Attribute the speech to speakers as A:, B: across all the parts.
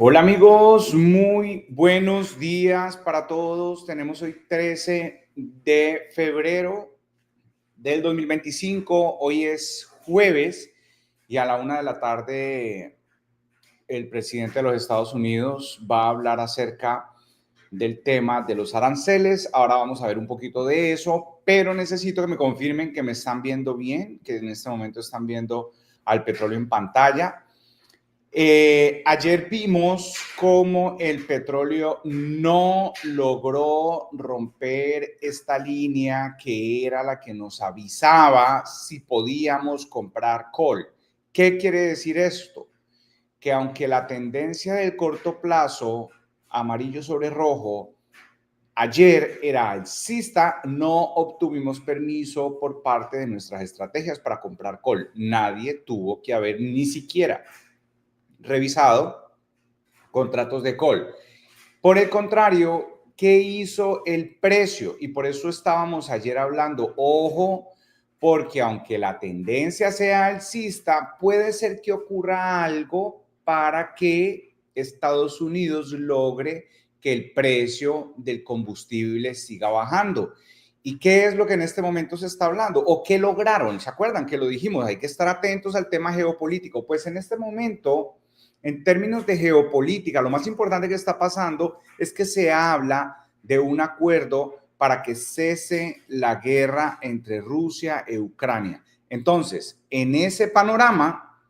A: Hola amigos, muy buenos días para todos. Tenemos hoy 13 de febrero del 2025. Hoy es jueves y a la 1 de la tarde el presidente de los Estados Unidos va a hablar acerca del tema de los aranceles. Ahora vamos a ver un poquito de eso, pero necesito que me confirmen que me están viendo bien, que en este momento están viendo al petróleo en pantalla. Ayer vimos cómo el petróleo no logró romper esta línea que era la que nos avisaba si podíamos comprar call. ¿Qué quiere decir esto? Que aunque la tendencia del corto plazo, amarillo sobre rojo, ayer era alcista, no obtuvimos permiso por parte de nuestras estrategias para comprar call. Nadie tuvo que haber ni siquiera revisado contratos de call. Por el contrario, ¿qué hizo el precio? Y por eso estábamos ayer hablando, ojo, porque aunque la tendencia sea alcista, puede ser que ocurra algo para que Estados Unidos logre que el precio del combustible siga bajando. ¿Y qué es lo que en este momento se está hablando? ¿O qué lograron? ¿Se acuerdan que lo dijimos? Hay que estar atentos al tema geopolítico. Pues en este momento, en términos de geopolítica, lo más importante que está pasando es que se habla de un acuerdo para que cese la guerra entre Rusia e Ucrania. Entonces, en ese panorama,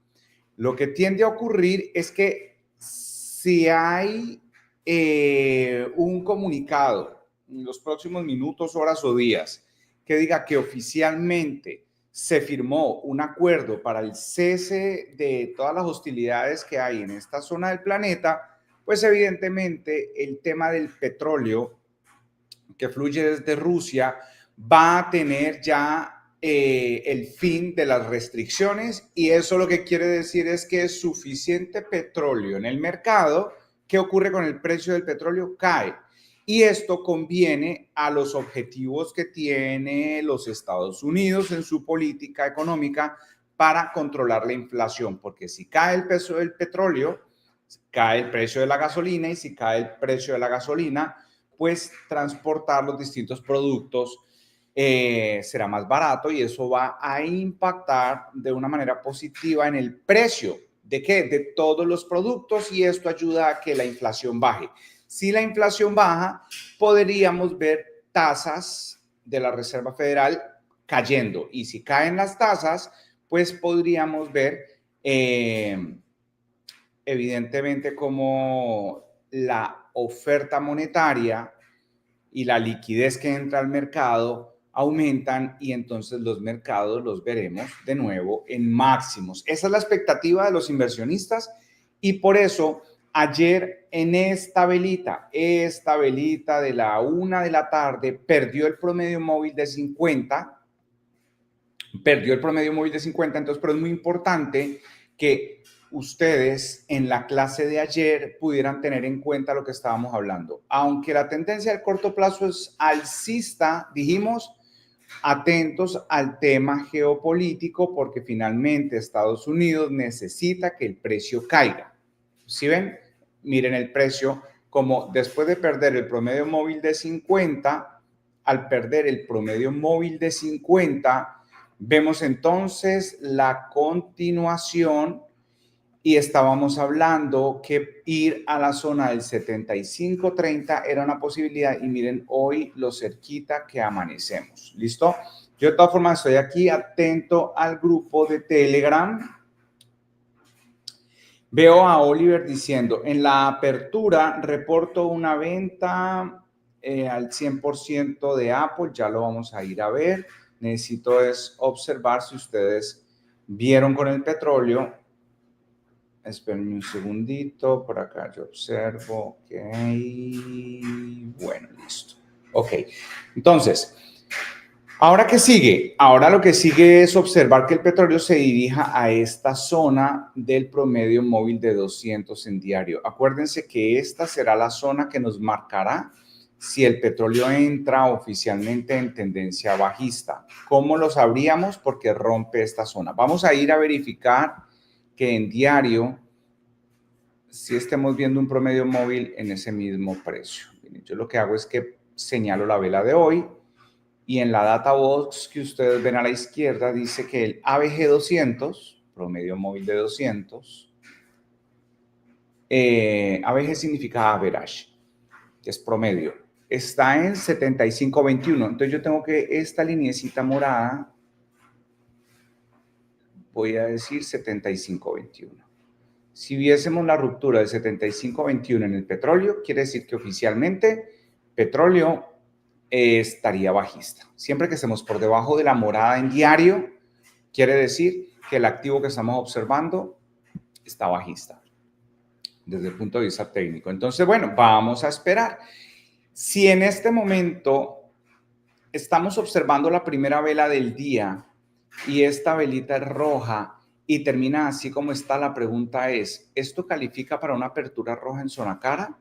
A: lo que tiende a ocurrir es que si hay un comunicado en los próximos minutos, horas o días que diga que oficialmente se firmó un acuerdo para el cese de todas las hostilidades que hay en esta zona del planeta, pues evidentemente el tema del petróleo que fluye desde Rusia va a tener ya el fin de las restricciones, y eso lo que quiere decir es que es suficiente petróleo en el mercado. ¿Qué ocurre con el precio del petróleo? Cae. Y esto conviene a los objetivos que tiene los Estados Unidos en su política económica para controlar la inflación, porque si cae el precio del petróleo, cae el precio de la gasolina, y si cae el precio de la gasolina, pues transportar los distintos productos será más barato, y eso va a impactar de una manera positiva en el precio de qué, de todos los productos, y esto ayuda a que la inflación baje. Si la inflación baja, podríamos ver tasas de la Reserva Federal cayendo, y si caen las tasas, pues podríamos ver evidentemente como la oferta monetaria y la liquidez que entra al mercado aumentan, y entonces los mercados los veremos de nuevo en máximos. Esa es la expectativa de los inversionistas, y por eso ayer en esta velita de la 1 de la tarde, perdió el promedio móvil de 50, entonces, pero es muy importante que ustedes en la clase de ayer pudieran tener en cuenta lo que estábamos hablando. Aunque la tendencia del corto plazo es alcista, dijimos, atentos al tema geopolítico, porque finalmente Estados Unidos necesita que el precio caiga. ¿Sí ven? Miren el precio, como después de perder el promedio móvil de 50, al perder el promedio móvil de 50, vemos entonces la continuación, y estábamos hablando que ir a la zona del 75.30 era una posibilidad, y miren hoy lo cerquita que amanecemos. ¿Listo? Yo de todas formas estoy aquí atento al grupo de Telegram. Veo a Oliver diciendo, en la apertura reporto una venta al 100% de Apple. Ya lo vamos a ir a ver. Necesito es observar si ustedes vieron con el petróleo. Esperen un segundito, por acá yo observo. Ok, bueno, listo. Ok, entonces, ¿ahora qué sigue? Ahora lo que sigue es observar que el petróleo se dirija a esta zona del promedio móvil de 200 en diario. Acuérdense que esta será la zona que nos marcará si el petróleo entra oficialmente en tendencia bajista. ¿Cómo lo sabríamos? Porque rompe esta zona. Vamos a ir a verificar que en diario si estemos viendo un promedio móvil en ese mismo precio. Miren, yo lo que hago es que señalo la vela de hoy y en la data box que ustedes ven a la izquierda dice que el ABG 200, promedio móvil de 200, ABG significa average, que es promedio, está en 75.21. Entonces yo tengo que esta lineecita morada, voy a decir 75.21. Si viésemos la ruptura de 75.21 en el petróleo, quiere decir que oficialmente petróleo estaría bajista. Siempre que estemos por debajo de la morada en diario, quiere decir que el activo que estamos observando está bajista desde el punto de vista técnico. Entonces, bueno, vamos a esperar. Si en este momento estamos observando la primera vela del día y esta velita es roja y termina así como está, la pregunta es, ¿esto califica para una apertura roja en zona cara?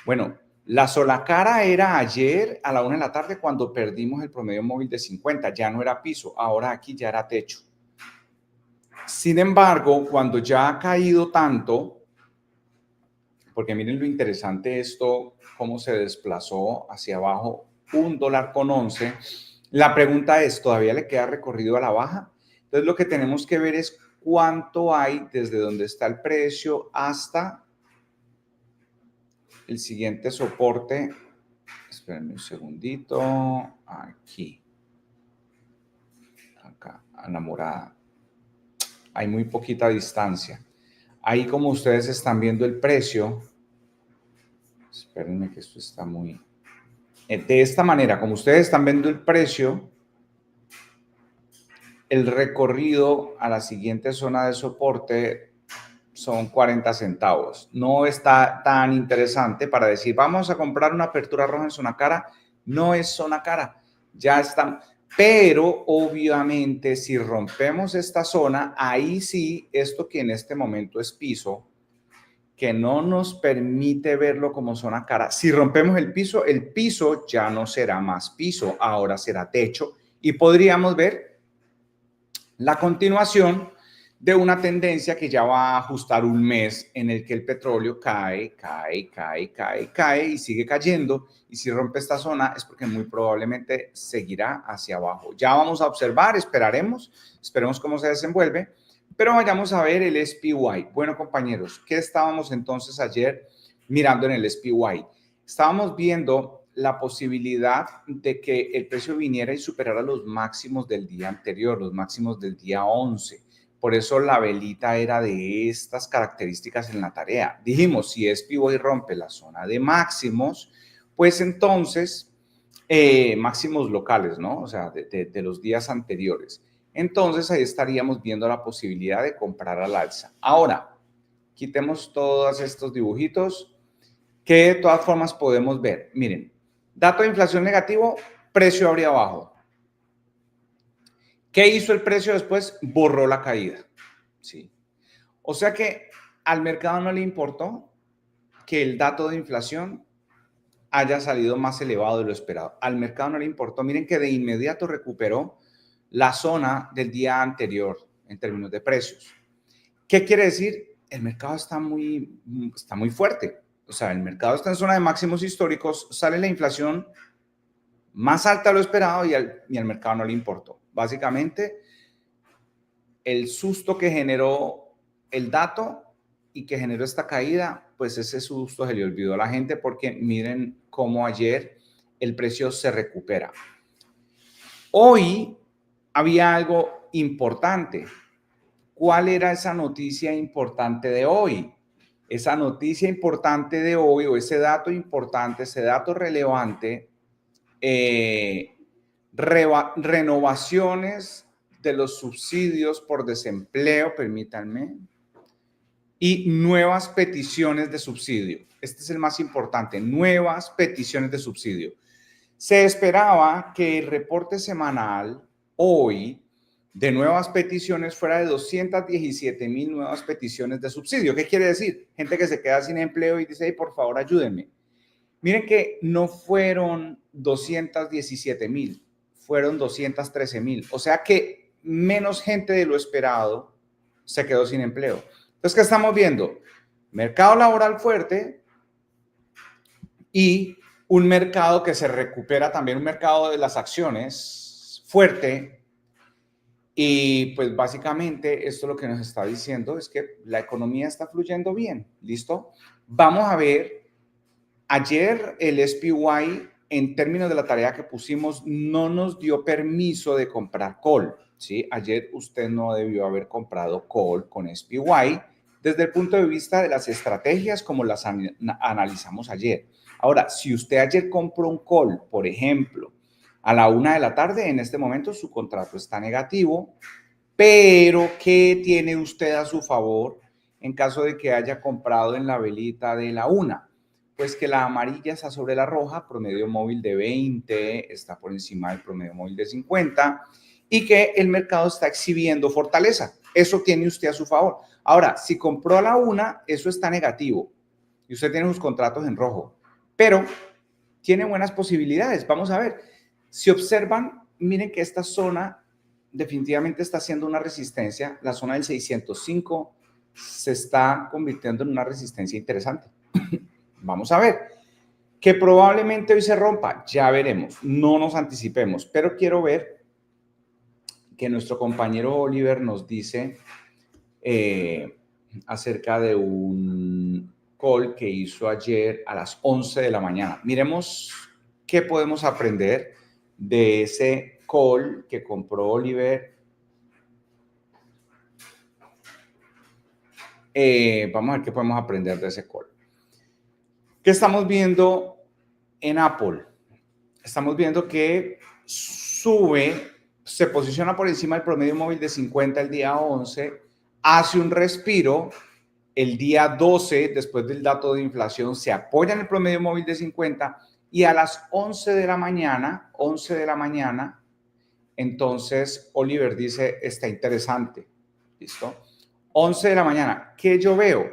A: Bueno, la sola cara era ayer a la 1 de la tarde cuando perdimos el promedio móvil de 50, ya no era piso, ahora aquí ya era techo. Sin embargo, cuando ya ha caído tanto, porque miren lo interesante esto, cómo se desplazó hacia abajo, $1.11. La pregunta es, ¿todavía le queda recorrido a la baja? Entonces lo que tenemos que ver es cuánto hay desde donde está el precio hasta el siguiente soporte. Espérenme un segundito. Aquí. Acá, a la morada. Hay muy poquita distancia. Ahí como ustedes están viendo el precio. Espérenme que esto está muy... De esta manera, como ustedes están viendo el precio, el recorrido a la siguiente zona de soporte son 40 centavos. No está tan interesante para decir, vamos a comprar una apertura roja en zona cara. No es zona cara. Ya están. Pero obviamente si rompemos esta zona, ahí sí, esto que en este momento es piso, que no nos permite verlo como zona cara. Si rompemos el piso ya no será más piso, ahora será techo y podríamos ver la continuación de una tendencia que ya va a ajustar un mes en el que el petróleo cae y sigue cayendo, y si rompe esta zona es porque muy probablemente seguirá hacia abajo. Ya vamos a observar, esperemos cómo se desenvuelve, pero vayamos a ver el SPY. Bueno, compañeros, ¿qué estábamos entonces ayer mirando en el SPY? Estábamos viendo la posibilidad de que el precio viniera y superara los máximos del día anterior, los máximos del día 11. Por eso la velita era de estas características en la tarea. Dijimos, si SPY rompe la zona de máximos, pues entonces, máximos locales, ¿no? O sea, de los días anteriores. Entonces ahí estaríamos viendo la posibilidad de comprar al alza. Ahora, quitemos todos estos dibujitos que de todas formas podemos ver. Miren, dato de inflación negativo, precio abre abajo. ¿Qué hizo el precio después? Borró la caída. Sí. O sea que al mercado no le importó que el dato de inflación haya salido más elevado de lo esperado. Al mercado no le importó. Miren que de inmediato recuperó la zona del día anterior en términos de precios. ¿Qué quiere decir? El mercado está muy fuerte. O sea, el mercado está en zona de máximos históricos, sale la inflación más alta de lo esperado y al mercado no le importó. Básicamente, el susto que generó el dato y que generó esta caída, pues ese susto se le olvidó a la gente porque miren cómo ayer el precio se recupera. Hoy había algo importante. ¿Cuál era esa noticia importante de hoy? Esa noticia importante de hoy o ese dato importante, ese dato relevante, renovaciones de los subsidios por desempleo, permítanme, y nuevas peticiones de subsidio. Este es el más importante, nuevas peticiones de subsidio. Se esperaba que el reporte semanal hoy de nuevas peticiones fuera de 217,000 nuevas peticiones de subsidio. ¿Qué quiere decir? Gente que se queda sin empleo y dice, hey, por favor, ayúdenme. Miren que no fueron 217,000, fueron 213,000. O sea que menos gente de lo esperado se quedó sin empleo. Entonces, ¿qué estamos viendo? mercado laboral fuerte y un mercado que se recupera, también un mercado de las acciones fuerte. Y pues básicamente esto lo que nos está diciendo es que la economía está fluyendo bien, ¿listo? Vamos a ver, ayer el SPY en términos de la tarea que pusimos no nos dio permiso de comprar call, ¿sí? Ayer usted no debió haber comprado call con SPY desde el punto de vista de las estrategias como las analizamos ayer. Ahora, si usted ayer compró un call, por ejemplo, a la 1 de la tarde, en este momento su contrato está negativo, pero ¿qué tiene usted a su favor en caso de que haya comprado en la velita de la 1? Pues que la amarilla está sobre la roja, promedio móvil de 20, está por encima del promedio móvil de 50 y que el mercado está exhibiendo fortaleza. Eso tiene usted a su favor. Ahora, si compró a la 1, eso está negativo y usted tiene sus contratos en rojo, pero tiene buenas posibilidades. Vamos a ver. Si observan, miren que esta zona definitivamente está haciendo una resistencia. La zona del 605 se está convirtiendo en una resistencia interesante. Vamos a ver. Que probablemente hoy se rompa, ya veremos. No nos anticipemos, pero quiero ver que nuestro compañero Oliver nos dice acerca de un call que hizo ayer a las 11 de la mañana. Miremos qué podemos aprender de ese call que compró Oliver. Vamos a ver qué podemos aprender de ese call. ¿Qué estamos viendo en Apple? Estamos viendo que sube, se posiciona por encima del promedio móvil de 50 el día 11, hace un respiro. El día 12, después del dato de inflación, se apoya en el promedio móvil de 50 y a las 11 de la mañana, entonces Oliver dice, está interesante. ¿Listo? 11 de la mañana. ¿Qué yo veo?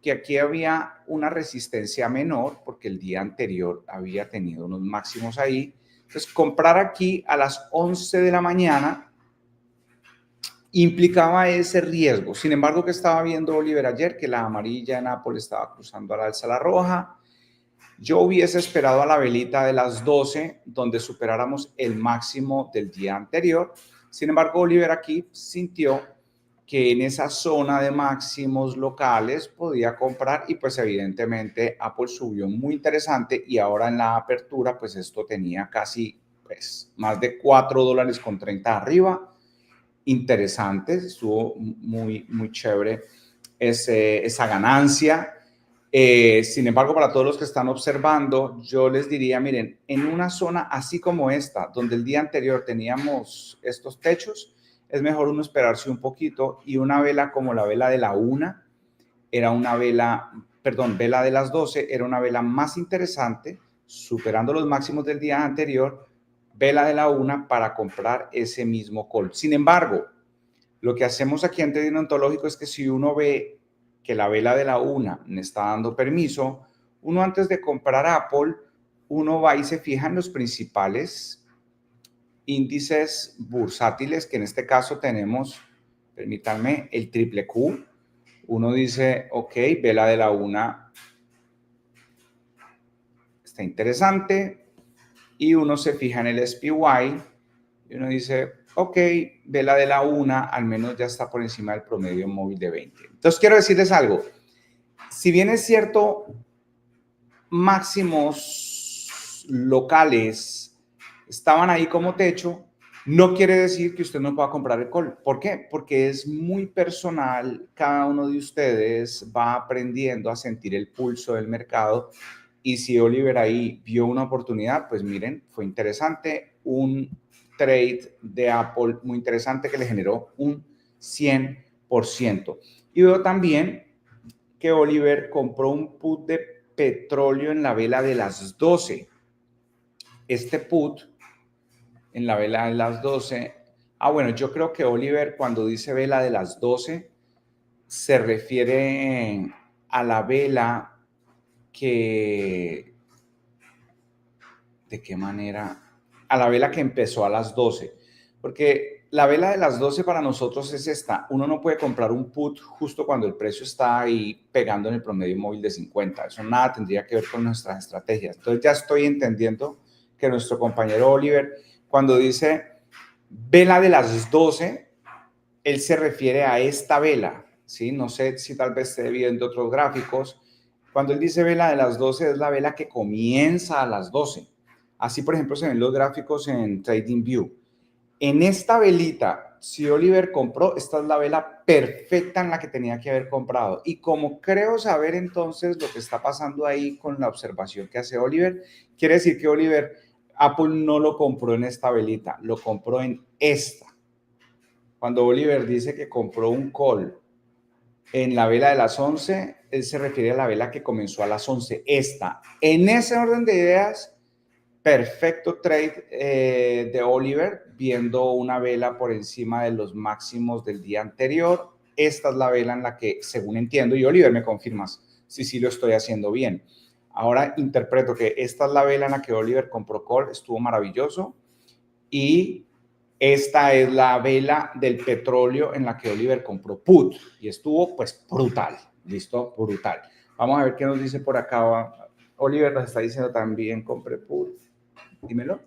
A: Que aquí había una resistencia menor porque el día anterior había tenido unos máximos ahí. Entonces, comprar aquí a las 11 de la mañana implicaba ese riesgo. Sin embargo, que estaba viendo Oliver ayer, que la amarilla en Apple estaba cruzando al alza la roja. Yo hubiese esperado a la velita de las 12, donde superáramos el máximo del día anterior. Sin embargo, Oliver aquí sintió que en esa zona de máximos locales podía comprar y pues evidentemente Apple subió muy interesante y ahora en la apertura pues esto tenía casi pues más de $4.30 arriba. Interesante, estuvo muy chévere esa ganancia. Sin embargo, para todos los que están observando, yo les diría, miren, en una zona así como esta, donde el día anterior teníamos estos techos, es mejor uno esperarse un poquito y una vela como la vela de la 1 era una vela, perdón, vela de las 12 era una vela más interesante, superando los máximos del día anterior, vela de la 1 para comprar ese mismo call. Sin embargo, lo que hacemos aquí en trading ontológico es que si uno ve que la vela de la 1 me está dando permiso, uno antes de comprar Apple, uno va y se fija en los principales índices bursátiles, que en este caso tenemos, permítanme, el triple Q. Uno dice, ok, vela de la 1 está interesante, y uno se fija en el SPY, y uno dice, ok, vela de la 1 al menos ya está por encima del promedio móvil de 20. Entonces, quiero decirles algo. Si bien es cierto, máximos locales estaban ahí como techo, no quiere decir que usted no pueda comprar el call. ¿Por qué? Porque es muy personal. Cada uno de ustedes va aprendiendo a sentir el pulso del mercado. Y si Oliver ahí vio una oportunidad, pues miren, fue interesante. Un trade de Apple muy interesante que le generó un 100%. Y veo también que Oliver compró un put de petróleo en la vela de las 12. Este put en la vela de las 12. Bueno, yo creo que Oliver cuando dice vela de las 12 se refiere a la vela que... ¿De qué manera? A la vela que empezó a las 12. Porque la vela de las 12 para nosotros es esta. Uno no puede comprar un put justo cuando el precio está ahí pegando en el promedio móvil de 50. Eso nada tendría que ver con nuestras estrategias. Entonces ya estoy entendiendo que nuestro compañero Oliver, cuando dice vela de las 12, él se refiere a esta vela, ¿sí? No sé si tal vez esté viendo otros gráficos. Cuando él dice vela de las 12, es la vela que comienza a las 12. Así, por ejemplo, se ven los gráficos en TradingView. En esta velita, si Oliver compró, esta es la vela perfecta en la que tenía que haber comprado. Y como creo saber entonces lo que está pasando ahí con la observación que hace Oliver, quiere decir que Apple no lo compró en esta velita, lo compró en esta. Cuando Oliver dice que compró un call en la vela de las 11, él se refiere a la vela que comenzó a las 11, esta. En ese orden de ideas, perfecto trade de Oliver, viendo una vela por encima de los máximos del día anterior. Esta es la vela en la que, según entiendo, y Oliver me confirmas si sí lo estoy haciendo bien. Ahora interpreto que esta es la vela en la que Oliver compró call, estuvo maravilloso. Y esta es la vela del petróleo en la que Oliver compró put y estuvo pues brutal, ¿listo? Brutal. Vamos a ver qué nos dice por acá. Oliver nos está diciendo también compré put. Dímelo.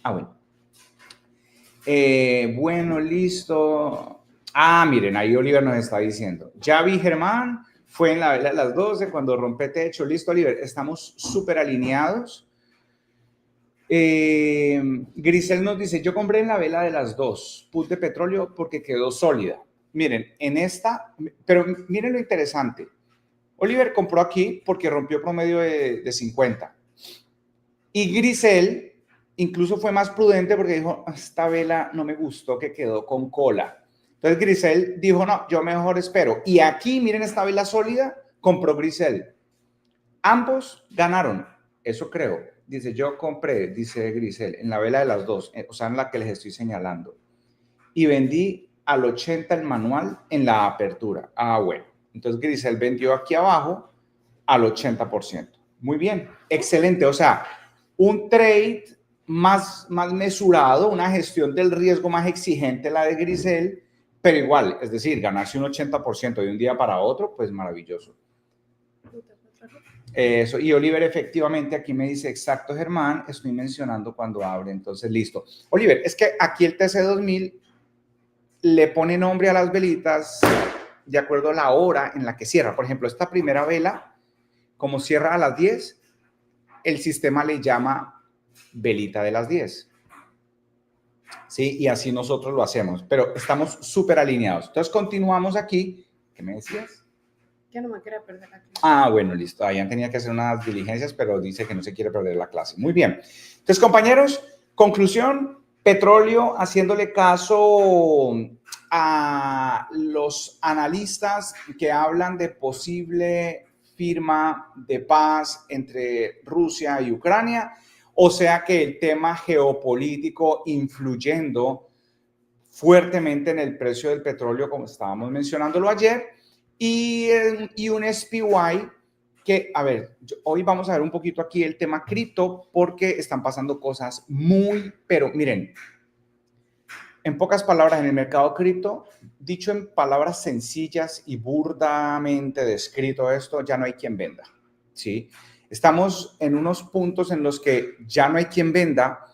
A: Bueno. Bueno, listo. Miren, ahí Oliver nos está diciendo. Ya vi Germán, fue en la vela de las 12 cuando rompe techo. Listo, Oliver, estamos súper alineados. Grisel nos dice, yo compré en la vela de las 2, put de petróleo porque quedó sólida. Miren, en esta, pero miren lo interesante. Oliver compró aquí porque rompió promedio de 50. Y Grisel incluso fue más prudente porque dijo, esta vela no me gustó que quedó con cola. Entonces Grisel dijo, no, yo mejor espero. Y aquí, miren esta vela sólida, compró Grisel. Ambos ganaron, eso creo. Dice, yo compré, dice Grisel, en la vela de las 2, o sea, en la que les estoy señalando. Y vendí al 80 el manual en la apertura. Bueno. Entonces Grisel vendió aquí abajo al 80%. Muy bien, excelente. O sea, un trade más mesurado, una gestión del riesgo más exigente la de Grisel, pero igual, es decir, ganarse un 80% de un día para otro, pues maravilloso. Eso, y Oliver efectivamente aquí me dice, exacto Germán, estoy mencionando cuando abre, entonces listo. Oliver, es que aquí el TC2000 le pone nombre a las velitas de acuerdo a la hora en la que cierra. Por ejemplo, esta primera vela, como cierra a las 10, el sistema le llama velita de las 10. ¿Sí? Y así nosotros lo hacemos, pero estamos súper alineados. Entonces continuamos aquí. ¿Qué me decías?
B: Que no me quería perder la clase.
A: Bueno, listo. Hayan tenía que hacer unas diligencias, pero dice que no se quiere perder la clase. Muy bien. Entonces, compañeros, conclusión, petróleo haciéndole caso a los analistas que hablan de posible firma de paz entre Rusia y Ucrania, o sea que el tema geopolítico influyendo fuertemente en el precio del petróleo, como estábamos mencionándolo ayer, y un SPY que, a ver, hoy vamos a ver un poquito aquí el tema cripto porque están pasando cosas pero miren, en pocas palabras, en el mercado cripto, dicho en palabras sencillas y burdamente descrito esto, ya no hay quien venda, ¿sí? Estamos en unos puntos en los que ya no hay quien venda,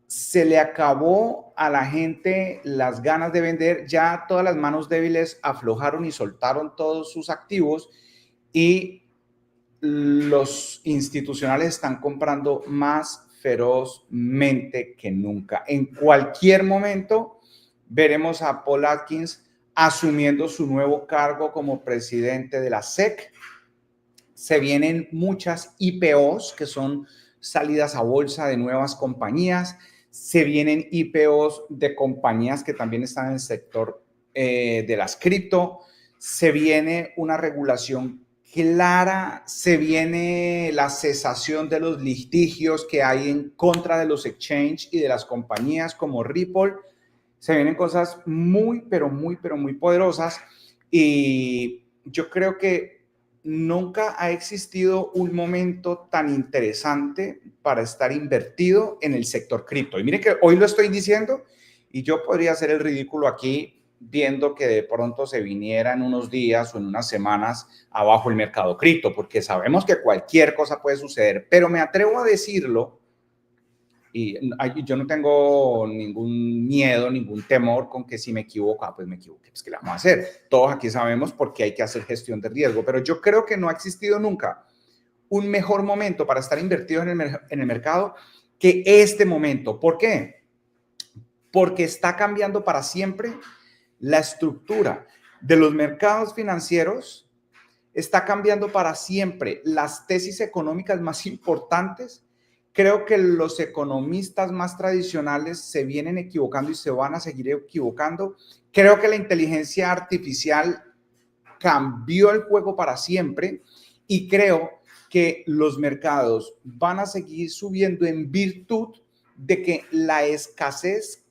A: se le acabó a la gente las ganas de vender, ya todas las manos débiles aflojaron y soltaron todos sus activos y los institucionales están comprando más ferozmente que nunca. En cualquier momento veremos a Paul Atkins asumiendo su nuevo cargo como presidente de la SEC. Se vienen muchas IPOs, que son salidas a bolsa de nuevas compañías. Se vienen IPOs de compañías que también están en el sector de las cripto. Se viene una regulación clara, se viene la cesación de los litigios que hay en contra de los exchange y de las compañías como Ripple. Se vienen cosas muy poderosas y yo creo que nunca ha existido un momento tan interesante para estar invertido en el sector cripto. Y miren que hoy lo estoy diciendo y yo podría hacer el ridículo aquí viendo que de pronto se viniera en unos días o en unas semanas abajo el mercado cripto, porque sabemos que cualquier cosa puede suceder, pero me atrevo a decirlo y yo no tengo ningún miedo, ningún temor con que si me equivoco, pues me equivoqué, pues ¿qué le vamos a hacer? Todos aquí sabemos por qué hay que hacer gestión de riesgo, pero yo creo que no ha existido nunca un mejor momento para estar invertido en el mercado que este momento. ¿Por qué? Porque está cambiando para siempre la estructura de los mercados financieros, está cambiando para siempre las tesis económicas más importantes. Creo que los economistas más tradicionales se vienen equivocando y se van a seguir equivocando. Creo que la inteligencia artificial cambió el juego para siempre y creo que los mercados van a seguir subiendo en virtud de que la escasez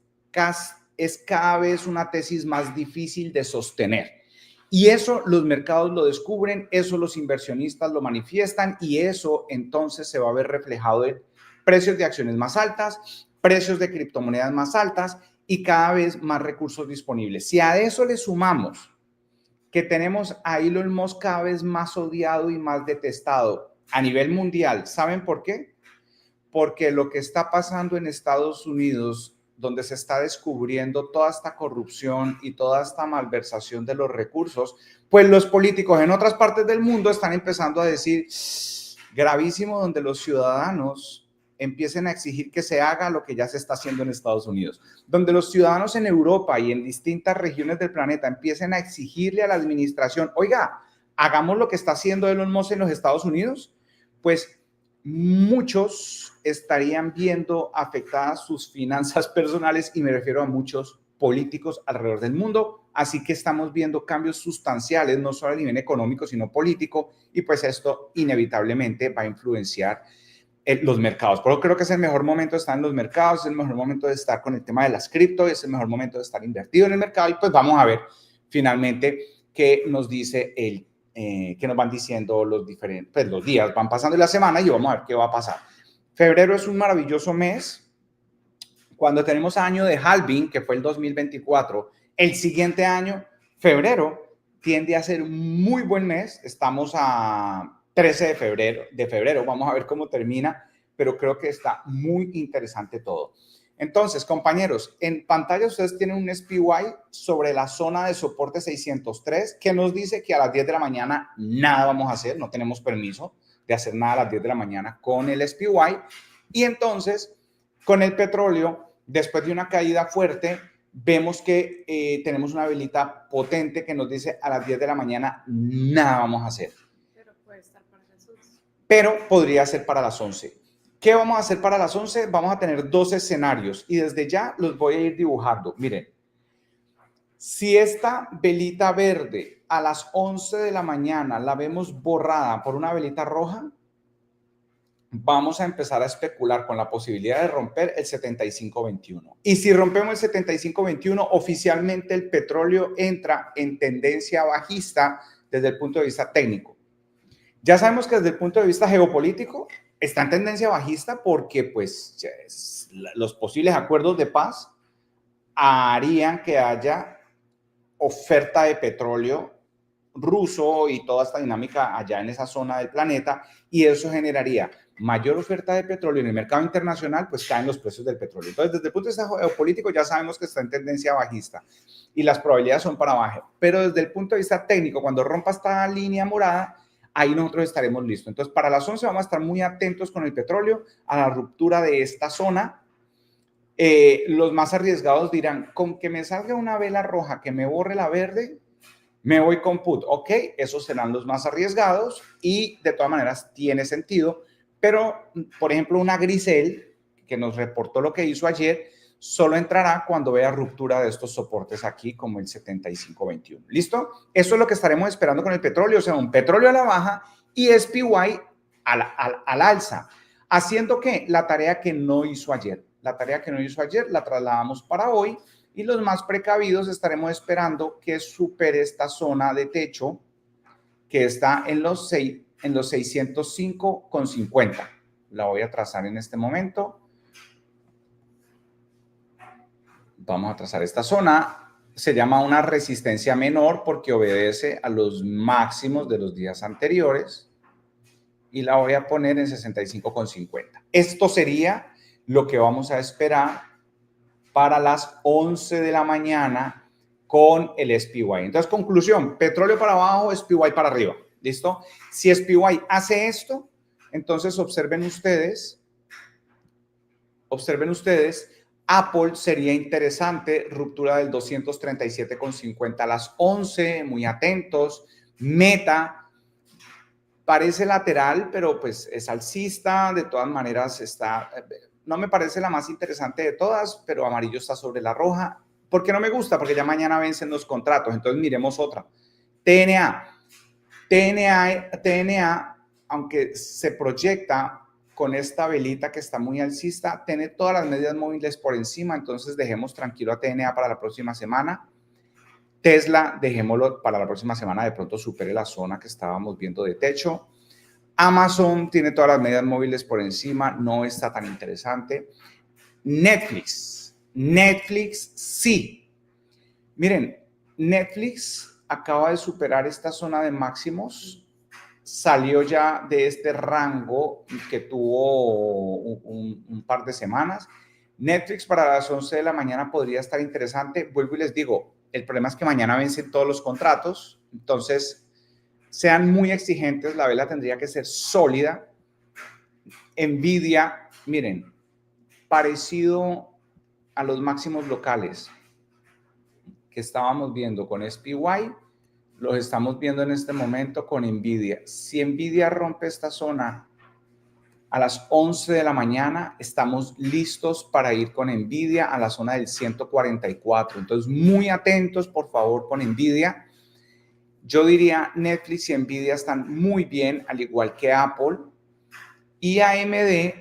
A: es cada vez una tesis más difícil de sostener. Y eso los mercados lo descubren, eso los inversionistas lo manifiestan y eso entonces se va a ver reflejado en precios de acciones más altas, precios de criptomonedas más altas y cada vez más recursos disponibles. Si a eso le sumamos que tenemos a Elon Musk cada vez más odiado y más detestado a nivel mundial, ¿saben por qué? Porque lo que está pasando en Estados Unidos, donde se está descubriendo toda esta corrupción y toda esta malversación de los recursos, pues los políticos en otras partes del mundo están empezando a decir, gravísimo, donde los ciudadanos empiecen a exigir que se haga lo que ya se está haciendo en Estados Unidos, donde los ciudadanos en Europa y en distintas regiones del planeta empiecen a exigirle a la administración, oiga, hagamos lo que está haciendo Elon Musk en los Estados Unidos, pues muchos estarían viendo afectadas sus finanzas personales y me refiero a muchos políticos alrededor del mundo. Así que estamos viendo cambios sustanciales, no solo a nivel económico, sino político, y pues esto inevitablemente va a influenciar los mercados. Pero creo que es el mejor momento de estar en los mercados, es el mejor momento de estar con el tema de las cripto, es el mejor momento de estar invertido en el mercado y pues vamos a ver finalmente qué nos dice que nos van diciendo los diferentes, pues los días van pasando y la semana y vamos a ver qué va a pasar. Febrero es un maravilloso mes. Cuando tenemos año de halving, que fue el 2024, el siguiente año, febrero, tiende a ser muy buen mes. Estamos a 13 de febrero, vamos a ver cómo termina, pero creo que está muy interesante todo. Entonces, compañeros, en pantalla ustedes tienen un SPY sobre la zona de soporte 603 que nos dice que a las 10 de la mañana nada vamos a hacer, no tenemos permiso de hacer nada a las 10 de la mañana con el SPY. Y entonces, con el petróleo, después de una caída fuerte, vemos que tenemos una velita potente que nos dice a las 10 de la mañana nada vamos a hacer.
B: Pero puede estar para las 11.
A: Pero podría ser para las 11. ¿Qué vamos a hacer para las 11? Vamos a tener dos escenarios y desde ya los voy a ir dibujando. Miren, si esta velita verde a las 11 de la mañana la vemos borrada por una velita roja, vamos a empezar a especular con la posibilidad de romper el 75.21. Y si rompemos el 75.21, oficialmente el petróleo entra en tendencia bajista desde el punto de vista técnico. Ya sabemos que desde el punto de vista geopolítico está en tendencia bajista porque pues los posibles acuerdos de paz harían que haya oferta de petróleo ruso y toda esta dinámica allá en esa zona del planeta y eso generaría mayor oferta de petróleo en el mercado internacional, pues caen los precios del petróleo. Entonces, desde el punto de vista geopolítico ya sabemos que está en tendencia bajista y las probabilidades son para abajo, pero desde el punto de vista técnico, cuando rompa esta línea morada, ahí nosotros estaremos listos. Entonces, para las 11 vamos a estar muy atentos con el petróleo a la ruptura de esta zona. Los más arriesgados dirán, con que me salga una vela roja que me borre la verde, me voy con put. Ok, esos serán los más arriesgados y de todas maneras tiene sentido. Pero, por ejemplo, una Grisel, que nos reportó lo que hizo ayer, solo entrará cuando vea ruptura de estos soportes aquí, como el 75.21. ¿Listo? Eso es lo que estaremos esperando con el petróleo, o sea, un petróleo a la baja y SPY al alza. Haciendo que la tarea que no hizo ayer. La tarea que no hizo ayer la trasladamos para hoy y los más precavidos estaremos esperando que supere esta zona de techo que está en los 605,50. La voy a trazar en este momento Vamos a trazar esta zona. Se llama una resistencia menor porque obedece a los máximos de los días anteriores. Y la voy a poner en 65,50. Esto sería lo que vamos a esperar para las 11 de la mañana con el SPY. Entonces, conclusión, petróleo para abajo, SPY para arriba. ¿Listo? Si SPY hace esto, entonces observen ustedes, Apple sería interesante, ruptura del 237,50 a las 11, muy atentos. Meta parece lateral, pero pues es alcista, de todas maneras está, no me parece la más interesante de todas, pero amarillo está sobre la roja. ¿Por qué no me gusta? Porque ya mañana vencen los contratos, entonces miremos otra. TNA, aunque se proyecta con esta velita que está muy alcista, tiene todas las medias móviles por encima, entonces dejemos tranquilo a TNA para la próxima semana. Tesla, dejémoslo para la próxima semana, de pronto supere la zona que estábamos viendo de techo. Amazon tiene todas las medias móviles por encima, no está tan interesante. Netflix sí. Miren, Netflix acaba de superar esta zona de máximos, salió ya de este rango que tuvo un par de semanas. Netflix para las 11 de la mañana podría estar interesante. Vuelvo y les digo, el problema es que mañana vencen todos los contratos, entonces sean muy exigentes, la vela tendría que ser sólida. Nvidia, miren, parecido a los máximos locales que estábamos viendo con SPY, los estamos viendo en este momento con Nvidia. Si Nvidia rompe esta zona a las 11 de la mañana, estamos listos para ir con Nvidia a la zona del 144. Entonces, muy atentos, por favor, con Nvidia. Yo diría Netflix y Nvidia están muy bien, al igual que Apple. Y AMD,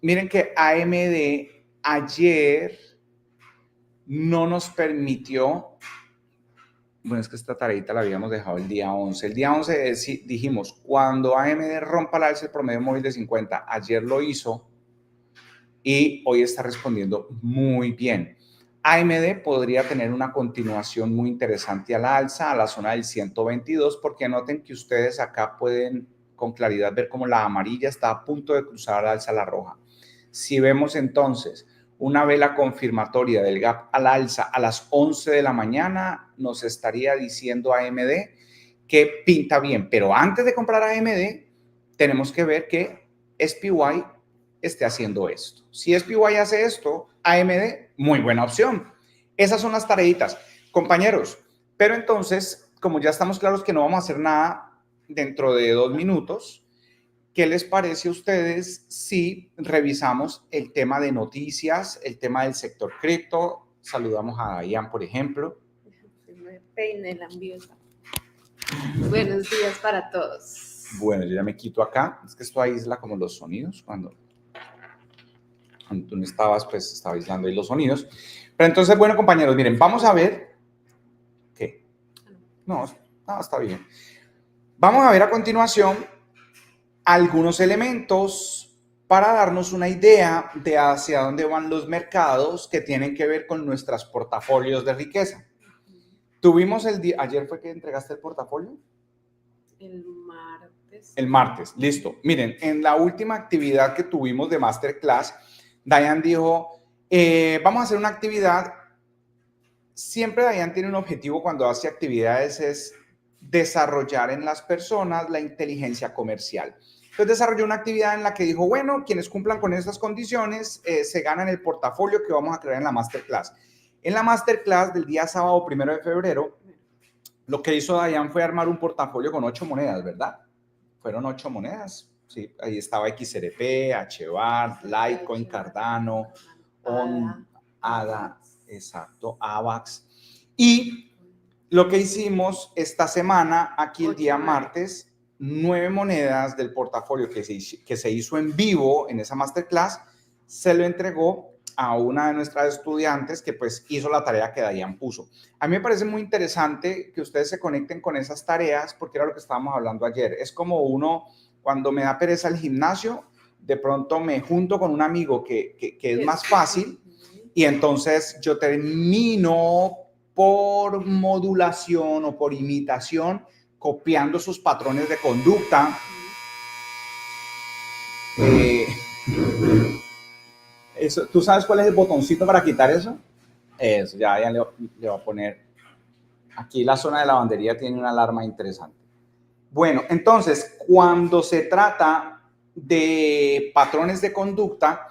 A: miren que AMD ayer no nos permitió, bueno, es que esta tareita la habíamos dejado el día 11. El día 11 dijimos, cuando AMD rompa la alza el promedio móvil de 50, ayer lo hizo y hoy está respondiendo muy bien. AMD podría tener una continuación muy interesante a la alza, a la zona del 122, porque noten que ustedes acá pueden con claridad ver cómo la amarilla está a punto de cruzar al alza la roja. Si vemos entonces una vela confirmatoria del gap al alza a las 11 de la mañana, nos estaría diciendo AMD que pinta bien. Pero antes de comprar AMD, tenemos que ver que SPY esté haciendo esto. Si SPY hace esto, AMD, muy buena opción. Esas son las tareitas, compañeros. Pero entonces, como ya estamos claros que no vamos a hacer nada dentro de 2 minutos, ¿qué les parece a ustedes si revisamos el tema de noticias, el tema del sector cripto? Saludamos a Ian, por ejemplo.
B: Me peiné la ambienta. Buenos días para todos.
A: Bueno, yo ya me quito acá. Es que esto aísla como los sonidos. Cuando tú no estabas, pues estaba aislando ahí los sonidos. Pero entonces, bueno, compañeros, miren, vamos a ver. ¿Qué? No, está bien. Vamos a ver a continuación algunos elementos para darnos una idea de hacia dónde van los mercados que tienen que ver con nuestros portafolios de riqueza. Tuvimos el día, ¿ayer fue que entregaste el portafolio?
B: El martes.
A: El martes, listo. Miren, en la última actividad que tuvimos de Masterclass, Diane dijo, vamos a hacer una actividad. Siempre Diane tiene un objetivo cuando hace actividades, es desarrollar en las personas la inteligencia comercial. Entonces desarrolló una actividad en la que dijo, bueno, quienes cumplan con estas condiciones se ganan el portafolio que vamos a crear en la Masterclass. En la Masterclass del día sábado 1 de febrero, lo que hizo Diane fue armar un portafolio con 8 monedas, ¿verdad? Fueron 8 monedas. Sí, ahí estaba XRP, HBAR, Litecoin, Cardano, ADA, exacto, AVAX. Y lo que hicimos esta semana, aquí el día martes, 9 monedas del portafolio que se hizo en vivo en esa masterclass, se lo entregó a una de nuestras estudiantes que pues hizo la tarea que Dayan puso. A mí me parece muy interesante que ustedes se conecten con esas tareas porque era lo que estábamos hablando ayer. Es como uno, cuando me da pereza el gimnasio, de pronto me junto con un amigo que es más fácil y entonces yo termino por modulación o por imitación, copiando sus patrones de conducta. Eso, ¿tú sabes cuál es el botoncito para quitar eso? Eso, ya le voy a poner. Aquí la zona de lavandería tiene una alarma interesante. Bueno, entonces, cuando se trata de patrones de conducta,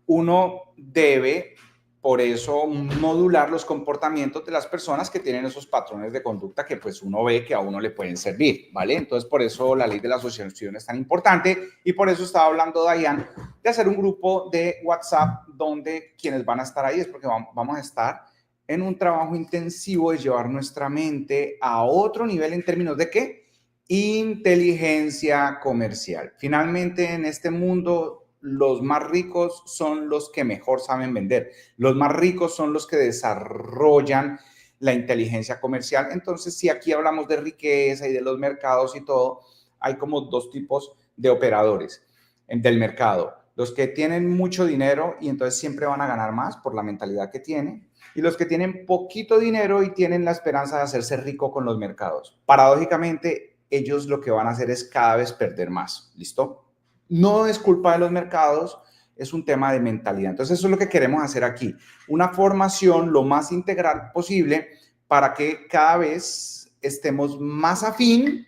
A: uno debe, por eso, modular los comportamientos de las personas que tienen esos patrones de conducta que pues uno ve que a uno le pueden servir, ¿vale? Entonces, por eso la ley de la asociación es tan importante y por eso estaba hablando Dayan de hacer un grupo de WhatsApp donde quienes van a estar ahí es porque vamos a estar en un trabajo intensivo de llevar nuestra mente a otro nivel en términos de ¿qué? Inteligencia comercial. Finalmente, en este mundo, los más ricos son los que mejor saben vender. Los más ricos son los que desarrollan la inteligencia comercial. Entonces, si aquí hablamos de riqueza y de los mercados y todo, hay como dos tipos de operadores del mercado. Los que tienen mucho dinero y entonces siempre van a ganar más por la mentalidad que tienen. Y los que tienen poquito dinero y tienen la esperanza de hacerse rico con los mercados. Paradójicamente, ellos lo que van a hacer es cada vez perder más. ¿Listo? No es culpa de los mercados, es un tema de mentalidad. Entonces, eso es lo que queremos hacer aquí. Una formación lo más integral posible para que cada vez estemos más afín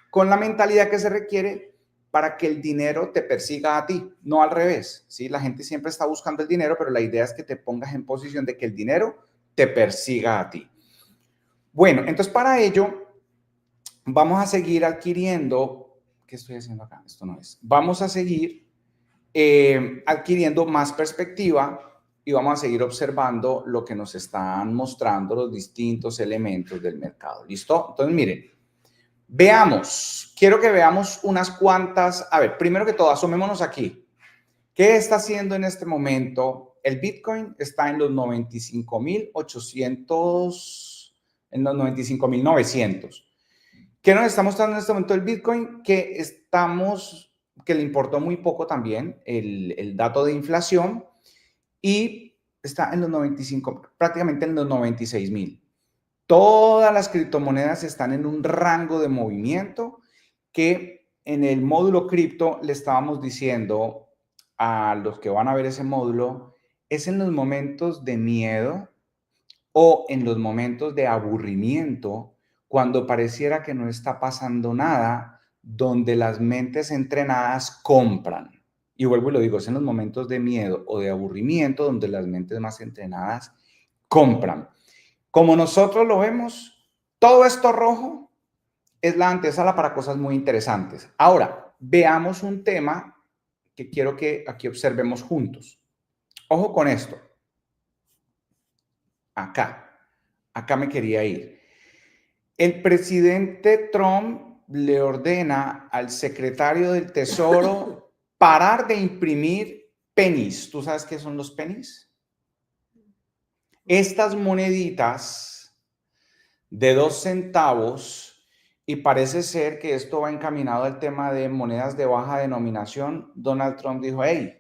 A: con la mentalidad que se requiere para que el dinero te persiga a ti, no al revés. ¿Sí? La gente siempre está buscando el dinero, pero la idea es que te pongas en posición de que el dinero te persiga a ti. Bueno, entonces para ello vamos a seguir adquiriendo. ¿Qué estoy haciendo acá? Esto no es. Vamos a seguir adquiriendo más perspectiva y vamos a seguir observando lo que nos están mostrando los distintos elementos del mercado. ¿Listo? Entonces, miren, veamos. Quiero que veamos unas cuantas. A ver, primero que todo, asomémonos aquí. ¿Qué está haciendo en este momento? El Bitcoin está en los 95.800, en los 95.900. ¿Qué nos está mostrando en este momento el Bitcoin? Que le importó muy poco también el dato de inflación y está en los 95, prácticamente en los 96.000. Todas las criptomonedas están en un rango de movimiento que en el módulo cripto le estábamos diciendo a los que van a ver ese módulo, es en los momentos de miedo o en los momentos de aburrimiento, cuando pareciera que no está pasando nada, donde las mentes entrenadas compran. Y vuelvo y lo digo, es en los momentos de miedo o de aburrimiento donde las mentes más entrenadas compran. Como nosotros lo vemos, todo esto rojo es la antesala para cosas muy interesantes. Ahora, veamos un tema que quiero que aquí observemos juntos. Ojo con esto. Acá me quería ir. El presidente Trump le ordena al secretario del Tesoro parar de imprimir pennies. ¿Tú sabes qué son los pennies? Estas moneditas de 2 centavos, y parece ser que esto va encaminado al tema de monedas de baja denominación. Donald Trump dijo, hey,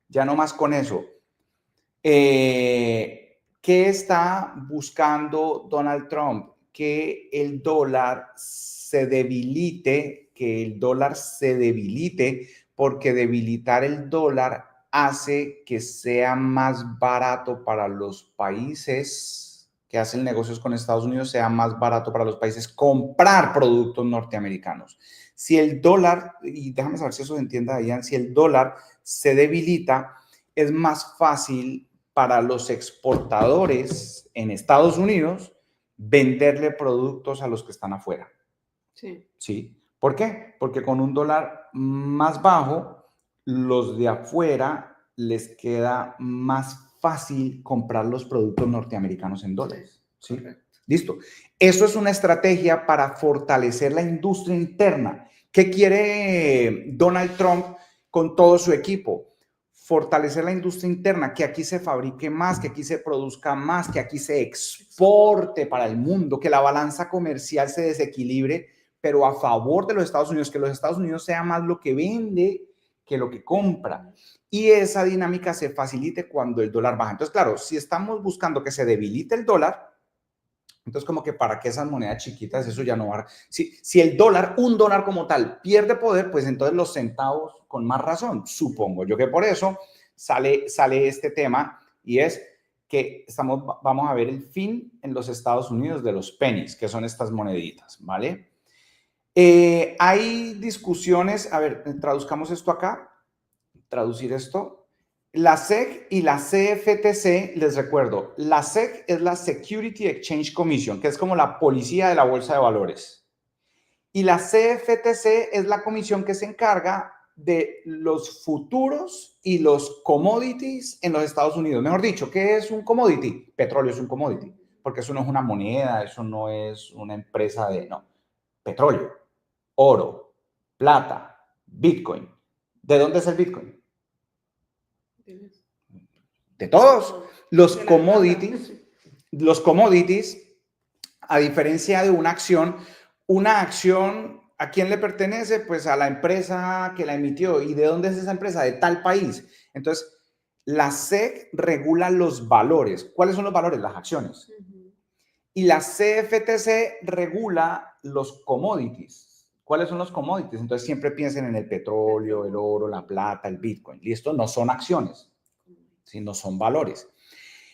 A: ya no más con eso. ¿Qué está buscando Donald Trump? Que el dólar se debilite, porque debilitar el dólar hace que sea más barato para los países que hacen negocios con Estados Unidos, sea más barato para los países comprar productos norteamericanos. Si el dólar, y déjame saber si eso se entiende, Dayan, si el dólar se debilita, es más fácil para los exportadores en Estados Unidos venderle productos a los que están afuera.
B: Sí.
A: ¿Sí? ¿Por qué? Porque con un dólar más bajo, los de afuera les queda más fácil comprar los productos norteamericanos en dólares. ¿Sí? Listo. Eso es una estrategia para fortalecer la industria interna. ¿Qué quiere Donald Trump con todo su equipo? Fortalecer la industria interna, que aquí se fabrique más, que aquí se produzca más, que aquí se exporte para el mundo, que la balanza comercial se desequilibre, pero a favor de los Estados Unidos, que los Estados Unidos sea más lo que vende que lo que compra. Y esa dinámica se facilite cuando el dólar baja. Entonces, claro, si estamos buscando que se debilite el dólar, entonces como que para qué esas monedas chiquitas, eso ya no va. Si el dólar, un dólar como tal, pierde poder, pues entonces los centavos con más razón. Supongo yo que por eso sale este tema y es que vamos a ver el fin en los Estados Unidos de los pennies, que son estas moneditas, ¿vale? Hay discusiones, a ver, traduzcamos esto acá, traducir esto. La SEC y la CFTC, les recuerdo, la SEC es la Security Exchange Commission, que es como la policía de la bolsa de valores. Y la CFTC es la comisión que se encarga de los futuros y los commodities en los Estados Unidos. Mejor dicho, ¿qué es un commodity? Petróleo es un commodity, porque eso no es una moneda, eso no es una empresa de, no, petróleo, oro, plata, Bitcoin. ¿De dónde es el Bitcoin? De todos. Los commodities, a diferencia de una acción, ¿a quién le pertenece? Pues a la empresa que la emitió. ¿Y de dónde es esa empresa? De tal país. Entonces, la SEC regula los valores. ¿Cuáles son los valores? Las acciones. Y la CFTC regula los commodities. ¿Cuáles son los commodities? Entonces, siempre piensen en el petróleo, el oro, la plata, el Bitcoin. ¿Listo? No son acciones, sino son valores.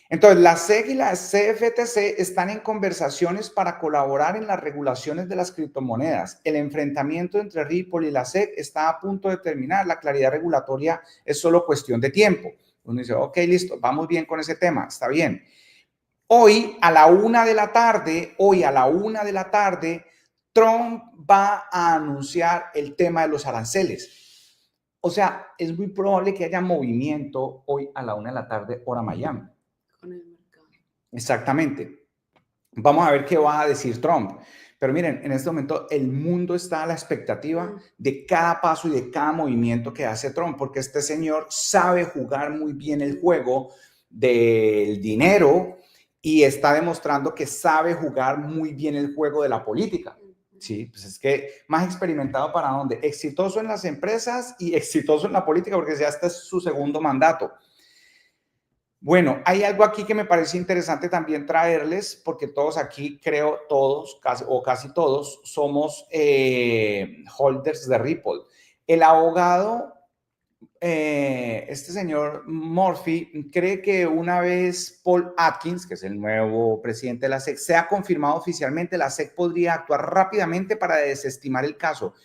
A: Entonces, la SEC y la CFTC están en conversaciones para colaborar en las regulaciones de las criptomonedas. El enfrentamiento entre Ripple y la SEC está a punto de terminar. La claridad regulatoria es solo cuestión de tiempo. Uno dice, ok, listo, vamos bien con ese tema, está bien. Hoy a la 1 de la tarde, Trump va a anunciar el tema de los aranceles. O sea, es muy probable que haya movimiento hoy a la 1 de la tarde, hora Miami.
B: Con el mercado.
A: Exactamente. Vamos a ver qué va a decir Trump. Pero miren, en este momento el mundo está a la expectativa de cada paso y de cada movimiento que hace Trump, porque este señor sabe jugar muy bien el juego del dinero y está demostrando que sabe jugar muy bien el juego de la política. Sí, pues es que más experimentado para dónde, exitoso en las empresas y exitoso en la política, porque ya este es su segundo mandato. Bueno, hay algo aquí que me parece interesante también traerles, porque todos aquí, creo, todos casi todos, somos holders de Ripple. El abogado, este señor Murphy, cree que una vez Paul Atkins, que es el nuevo presidente de la SEC, sea confirmado oficialmente, la SEC podría actuar rápidamente para desestimar el caso.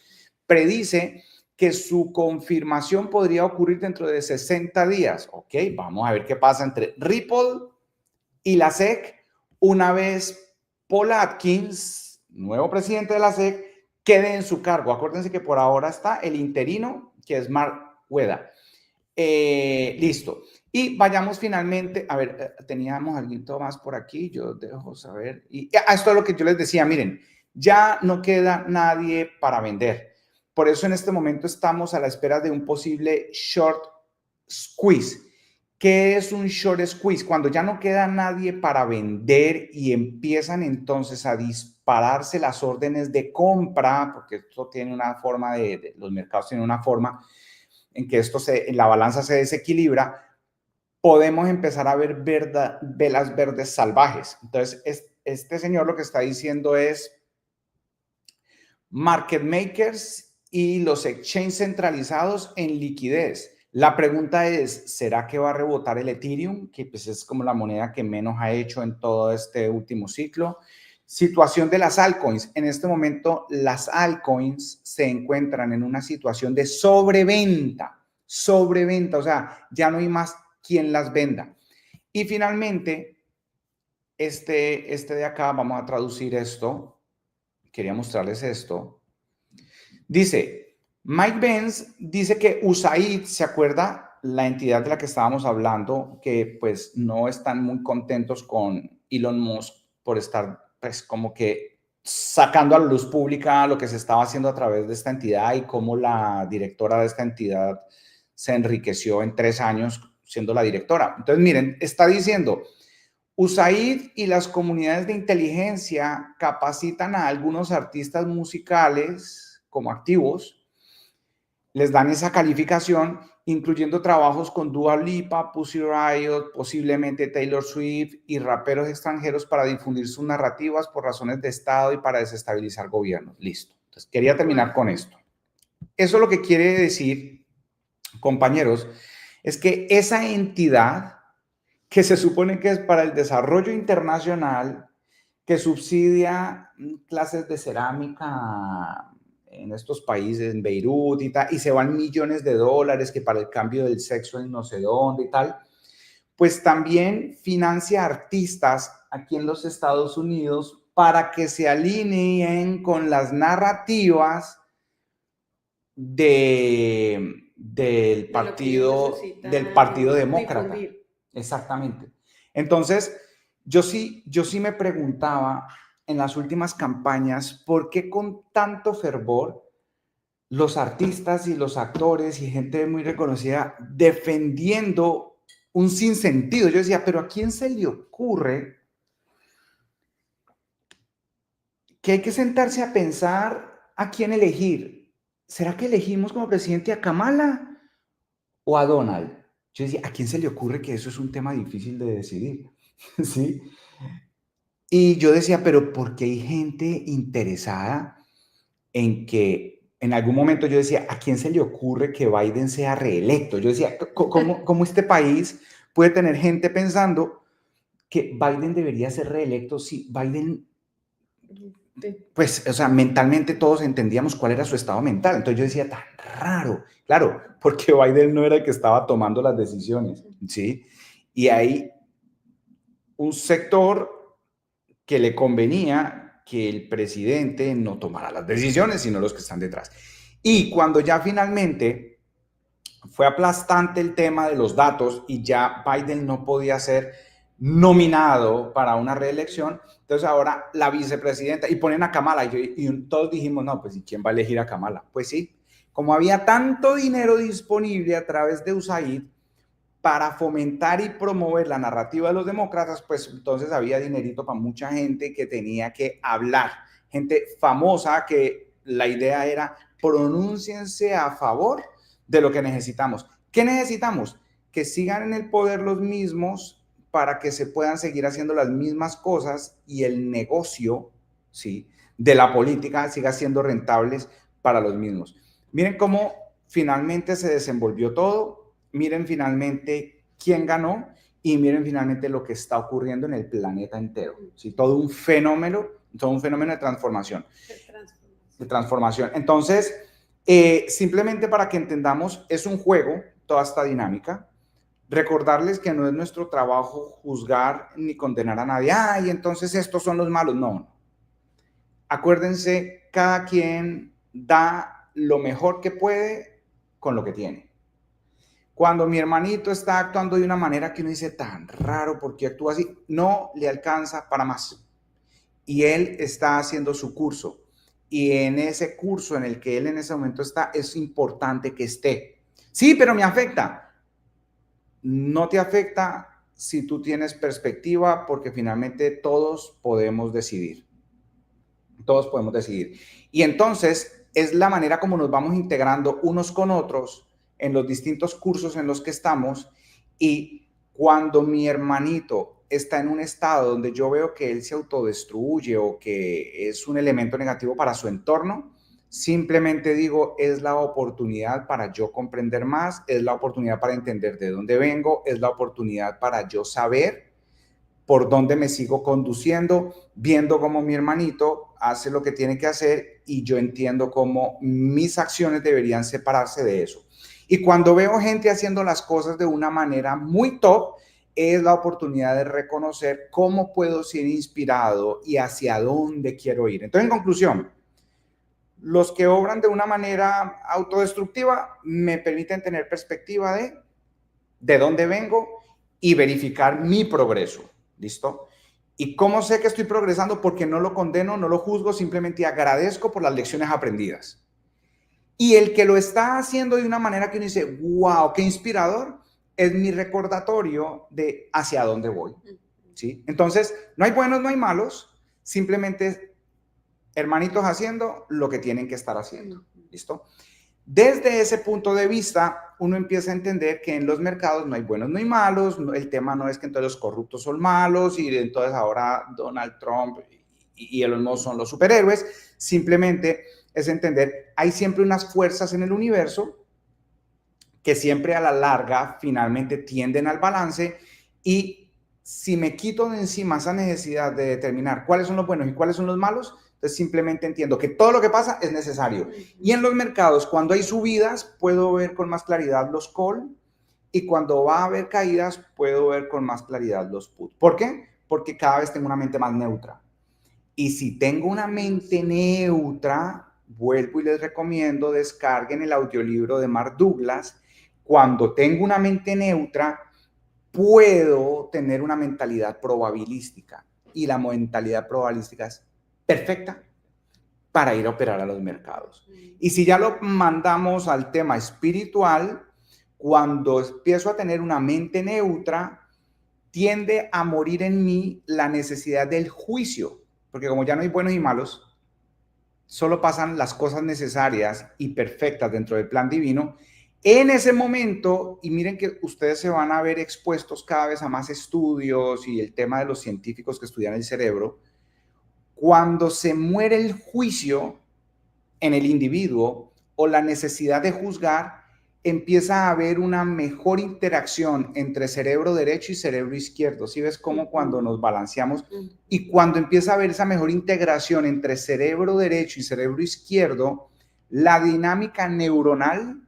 A: Predice que su confirmación podría ocurrir dentro de 60 días. Ok, vamos a ver qué pasa entre Ripple y la SEC una vez Paul Atkins, nuevo presidente de la SEC, quede en su cargo. Acuérdense que por ahora está el interino, que es Mark Weda. Listo. Y vayamos finalmente, a ver, teníamos algo más por aquí, yo dejo saber. Y esto es lo que yo les decía, miren, ya no queda nadie para vender. Por eso en este momento estamos a la espera de un posible short squeeze. ¿Qué es un short squeeze? Cuando ya no queda nadie para vender y empiezan entonces a dispararse las órdenes de compra, porque esto tiene una forma los mercados tienen una forma en que la balanza se desequilibra, podemos empezar a ver velas verdes salvajes. Entonces, este señor lo que está diciendo es market makers y los exchanges centralizados en liquidez. La pregunta es, ¿será que va a rebotar el Ethereum? Que pues es como la moneda que menos ha hecho en todo este último ciclo. Situación de las altcoins. En este momento, las altcoins se encuentran en una situación de sobreventa, o sea, ya no hay más quien las venda. Y finalmente, este de acá, vamos a traducir esto. Quería mostrarles esto. Dice, Mike Benz dice que USAID, ¿se acuerda? La entidad de la que estábamos hablando, que pues no están muy contentos con Elon Musk por estar pues como que sacando a la luz pública lo que se estaba haciendo a través de esta entidad y cómo la directora de esta entidad se enriqueció en 3 años siendo la directora. Entonces, miren, está diciendo, USAID y las comunidades de inteligencia capacitan a algunos artistas musicales como activos les dan esa calificación, incluyendo trabajos con Dua Lipa, Pussy Riot, posiblemente Taylor Swift y raperos extranjeros para difundir sus narrativas por razones de Estado y para desestabilizar gobiernos. Listo. Entonces, quería terminar con esto. Eso lo que quiere decir, compañeros, es que esa entidad que se supone que es para el desarrollo internacional, que subsidia clases de cerámica en estos países, en Beirut y tal, y se van millones de dólares que para el cambio del sexo en no sé dónde y tal, pues también financia artistas aquí en los Estados Unidos para que se alineen con las narrativas del partido demócrata. Difundir. Exactamente. Entonces, yo sí me preguntaba en las últimas campañas por qué con tanto fervor los artistas y los actores y gente muy reconocida defendiendo un sinsentido. Yo decía, pero ¿a quién se le ocurre que hay que sentarse a pensar a quién elegir? ¿Será que elegimos como presidente a Kamala o a Donald? Yo decía, ¿a quién se le ocurre que eso es un tema difícil de decidir? ¿Sí? Y yo decía, pero ¿por qué hay gente interesada en que en algún momento yo decía, ¿a quién se le ocurre que Biden sea reelecto? Yo decía, ¿cómo este país puede tener gente pensando que Biden debería ser reelecto si Biden, pues, o sea, mentalmente todos entendíamos cuál era su estado mental? Entonces yo decía, tan raro, claro, porque Biden no era el que estaba tomando las decisiones, ¿sí? Y hay un sector que le convenía que el presidente no tomara las decisiones, sino los que están detrás. Y cuando ya finalmente fue aplastante el tema de los datos y ya Biden no podía ser nominado para una reelección, entonces ahora la vicepresidenta, y ponen a Kamala, y todos dijimos, no, pues ¿y quién va a elegir a Kamala? Pues sí, como había tanto dinero disponible a través de USAID para fomentar y promover la narrativa de los demócratas, pues entonces había dinerito para mucha gente que tenía que hablar, gente famosa que la idea era pronúnciense a favor de lo que necesitamos. ¿Qué necesitamos? Que sigan en el poder los mismos para que se puedan seguir haciendo las mismas cosas y el negocio, ¿sí?, de la política siga siendo rentables para los mismos. Miren cómo finalmente se desenvolvió todo, miren finalmente quién ganó y miren finalmente lo que está ocurriendo en el planeta entero. ¿Sí? Todo un fenómeno de transformación. Entonces, simplemente para que entendamos, es un juego, toda esta dinámica. Recordarles que no es nuestro trabajo juzgar ni condenar a nadie. Y entonces estos son los malos. No. Acuérdense, cada quien da lo mejor que puede con lo que tiene. Cuando mi hermanito está actuando de una manera que uno dice, tan raro, ¿por qué actúa así? No le alcanza para más. Y él está haciendo su curso. Y en ese curso en el que él en ese momento está, es importante que esté. Sí, pero me afecta. No te afecta si tú tienes perspectiva, porque finalmente todos podemos decidir. Todos podemos decidir. Y entonces es la manera como nos vamos integrando unos con otros en los distintos cursos en los que estamos. Y cuando mi hermanito está en un estado donde yo veo que él se autodestruye o que es un elemento negativo para su entorno, simplemente digo, es la oportunidad para yo comprender más, es la oportunidad para entender de dónde vengo, es la oportunidad para yo saber por dónde me sigo conduciendo, viendo cómo mi hermanito hace lo que tiene que hacer y yo entiendo cómo mis acciones deberían separarse de eso. Y cuando veo gente haciendo las cosas de una manera muy top, es la oportunidad de reconocer cómo puedo ser inspirado y hacia dónde quiero ir. Entonces, en conclusión, los que obran de una manera autodestructiva me permiten tener perspectiva de dónde vengo y verificar mi progreso. ¿Listo? ¿Y cómo sé que estoy progresando? Porque no lo condeno, no lo juzgo, simplemente agradezco por las lecciones aprendidas. Y el que lo está haciendo de una manera que uno dice, wow, qué inspirador, es mi recordatorio de hacia dónde voy. ¿Sí? Entonces, no hay buenos, no hay malos, simplemente hermanitos haciendo lo que tienen que estar haciendo. ¿Listo? Desde ese punto de vista, uno empieza a entender que en los mercados no hay buenos ni malos, el tema no es que entonces los corruptos son malos y entonces ahora Donald Trump y Elon Musk son los superhéroes, simplemente es entender, hay siempre unas fuerzas en el universo que siempre a la larga finalmente tienden al balance, y si me quito de encima esa necesidad de determinar cuáles son los buenos y cuáles son los malos, entonces simplemente entiendo que todo lo que pasa es necesario. Y en los mercados, cuando hay subidas, puedo ver con más claridad los call, y cuando va a haber caídas, puedo ver con más claridad los put. ¿Por qué? Porque cada vez tengo una mente más neutra. Y si tengo una mente neutra, vuelvo y les recomiendo, descarguen el audiolibro de Mark Douglas. Cuando tengo una mente neutra, puedo tener una mentalidad probabilística. Y la mentalidad probabilística es perfecta para ir a operar a los mercados. Y si ya lo mandamos al tema espiritual, cuando empiezo a tener una mente neutra, tiende a morir en mí la necesidad del juicio, porque como ya no hay buenos y malos, solo pasan las cosas necesarias y perfectas dentro del plan divino. En ese momento, y miren que ustedes se van a ver expuestos cada vez a más estudios y el tema de los científicos que estudian el cerebro, cuando se muere el juicio en el individuo o la necesidad de juzgar, empieza a haber una mejor interacción entre cerebro derecho y cerebro izquierdo. ¿Sí ves cómo cuando nos balanceamos y cuando empieza a haber esa mejor integración entre cerebro derecho y cerebro izquierdo, la dinámica neuronal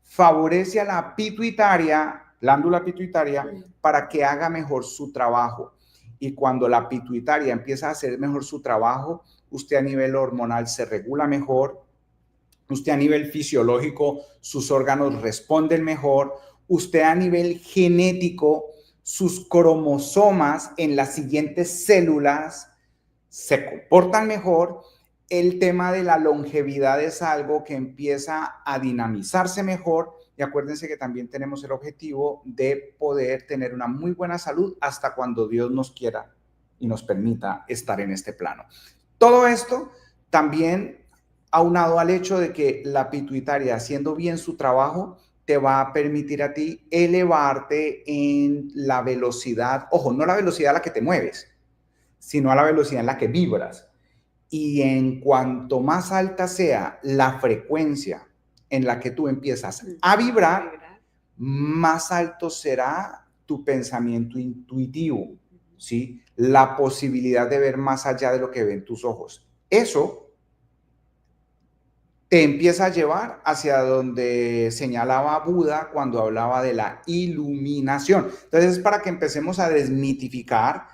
A: favorece a la pituitaria, glándula pituitaria, para que haga mejor su trabajo? Y cuando la pituitaria empieza a hacer mejor su trabajo, usted a nivel hormonal se regula mejor, usted a nivel fisiológico, sus órganos responden mejor, usted a nivel genético, sus cromosomas en las siguientes células se comportan mejor. El tema de la longevidad es algo que empieza a dinamizarse mejor, y acuérdense que también tenemos el objetivo de poder tener una muy buena salud hasta cuando Dios nos quiera y nos permita estar en este plano. Todo esto también aunado al hecho de que la pituitaria, haciendo bien su trabajo, te va a permitir a ti elevarte en la velocidad, ojo, no la velocidad a la que te mueves, sino a la velocidad en la que vibras. Y en cuanto más alta sea la frecuencia en la que tú empiezas a vibrar, más alto será tu pensamiento intuitivo, ¿sí? La posibilidad de ver más allá de lo que ven tus ojos. Eso te empieza a llevar hacia donde señalaba Buda cuando hablaba de la iluminación. Entonces, para que empecemos a desmitificar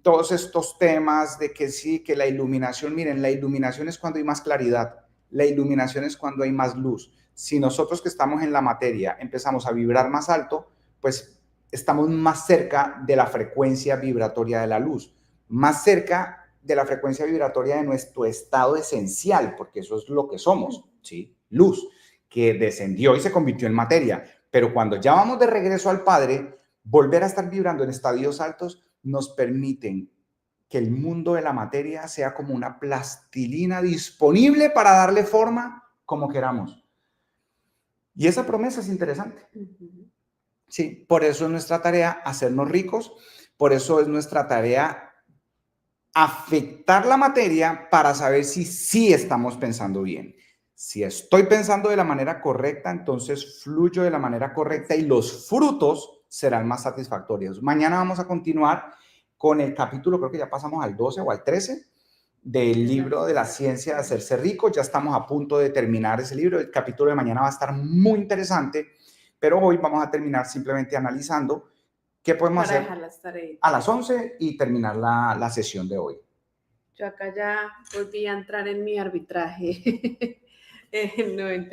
A: todos estos temas de que sí, que la iluminación, miren, la iluminación es cuando hay más claridad, la iluminación es cuando hay más luz. Si nosotros que estamos en la materia empezamos a vibrar más alto, pues estamos más cerca de la frecuencia vibratoria de la luz, más cerca de la frecuencia vibratoria de nuestro estado esencial, porque eso es lo que somos, ¿sí? Luz, que descendió y se convirtió en materia. Pero cuando ya vamos de regreso al Padre, volver a estar vibrando en estadios altos nos permiten que el mundo de la materia sea como una plastilina disponible para darle forma como queramos. Y esa promesa es interesante. Sí, por eso es nuestra tarea hacernos ricos, por eso es nuestra tarea afectar la materia para saber si sí estamos pensando bien. Si estoy pensando de la manera correcta, entonces fluyo de la manera correcta y los frutos serán más satisfactorios. Mañana vamos a continuar con el capítulo, creo que ya pasamos al 12 o al 13 del libro de la ciencia de hacerse rico. Ya estamos a punto de terminar ese libro. El capítulo de mañana va a estar muy interesante, pero hoy vamos a terminar simplemente analizando qué podemos hacer a las 11 y terminar la sesión de hoy.
B: Yo acá ya volví a entrar en mi arbitraje.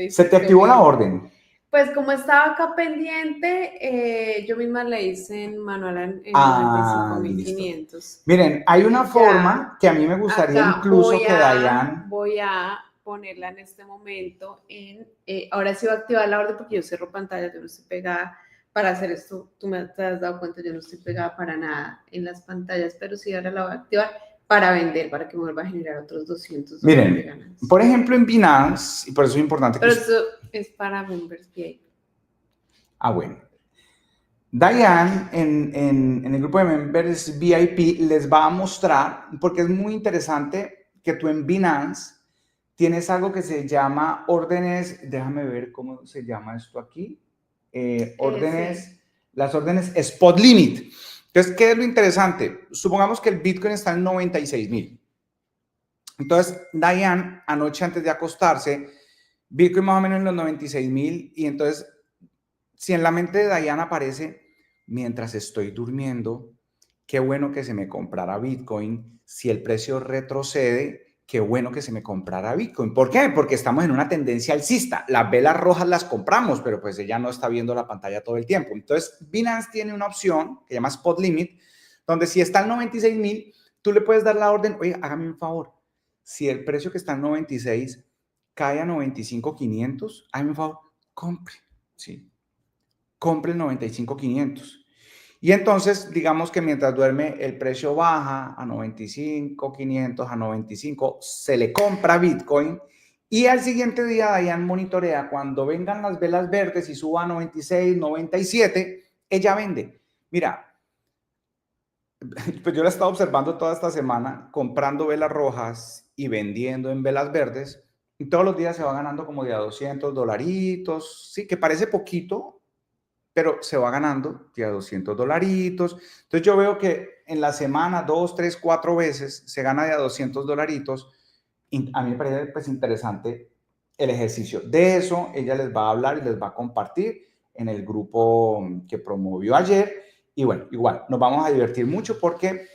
A: ¿Se te activó la orden?
B: Pues como estaba acá pendiente, yo misma le hice en manual en 95.500.
A: Miren, hay una forma que a mí me gustaría incluso que Dayan...
B: Voy a ponerla en este momento en... ahora sí voy a activar la orden porque yo cierro pantalla, yo no estoy pegada para hacer esto. Tú te has dado cuenta, yo no estoy pegada para nada en las pantallas, pero sí ahora la voy a activar para vender, para que me vuelva a generar otros $200 de
A: Miren,
B: ganancia.
A: por ejemplo, en Binance, y por eso es importante que...
B: Pero eso es para members VIP.
A: Bueno. Diane, en el grupo de members VIP, les va a mostrar, porque es muy interesante que tú en Binance tienes algo que se llama órdenes, déjame ver cómo se llama esto aquí, las órdenes Spot Limit. Entonces, ¿qué es lo interesante? Supongamos que el Bitcoin está en 96,000. Entonces, Diane, anoche antes de acostarse, Bitcoin más o menos en los 96,000, y entonces, si en la mente de Diane aparece, mientras estoy durmiendo, qué bueno que se me comprara Bitcoin, si el precio retrocede, qué bueno que se me comprara Bitcoin. ¿Por qué? Porque estamos en una tendencia alcista. Las velas rojas las compramos, pero pues ella no está viendo la pantalla todo el tiempo. Entonces, Binance tiene una opción que se llama Spot Limit, donde si está en 96,000, tú le puedes dar la orden, oye, hágame un favor, si el precio que está en 96 cae a 95,500, hágame un favor, compre, ¿sí? Compre el 95,500. Y entonces, digamos que mientras duerme, el precio baja a 95,500, a 95, se le compra Bitcoin, y al siguiente día Diane monitorea cuando vengan las velas verdes y suba a 96, 97, ella vende. Mira, pues yo la he estado observando toda esta semana, comprando velas rojas y vendiendo en velas verdes, y todos los días se va ganando como de a $200, sí, que parece poquito, pero se va ganando de a $200. Entonces yo veo que en la semana 2, 3, 4 veces se gana de a $200. Y a mí me parece pues interesante el ejercicio. De eso ella les va a hablar y les va a compartir en el grupo que promovió ayer. Y bueno, igual nos vamos a divertir mucho porque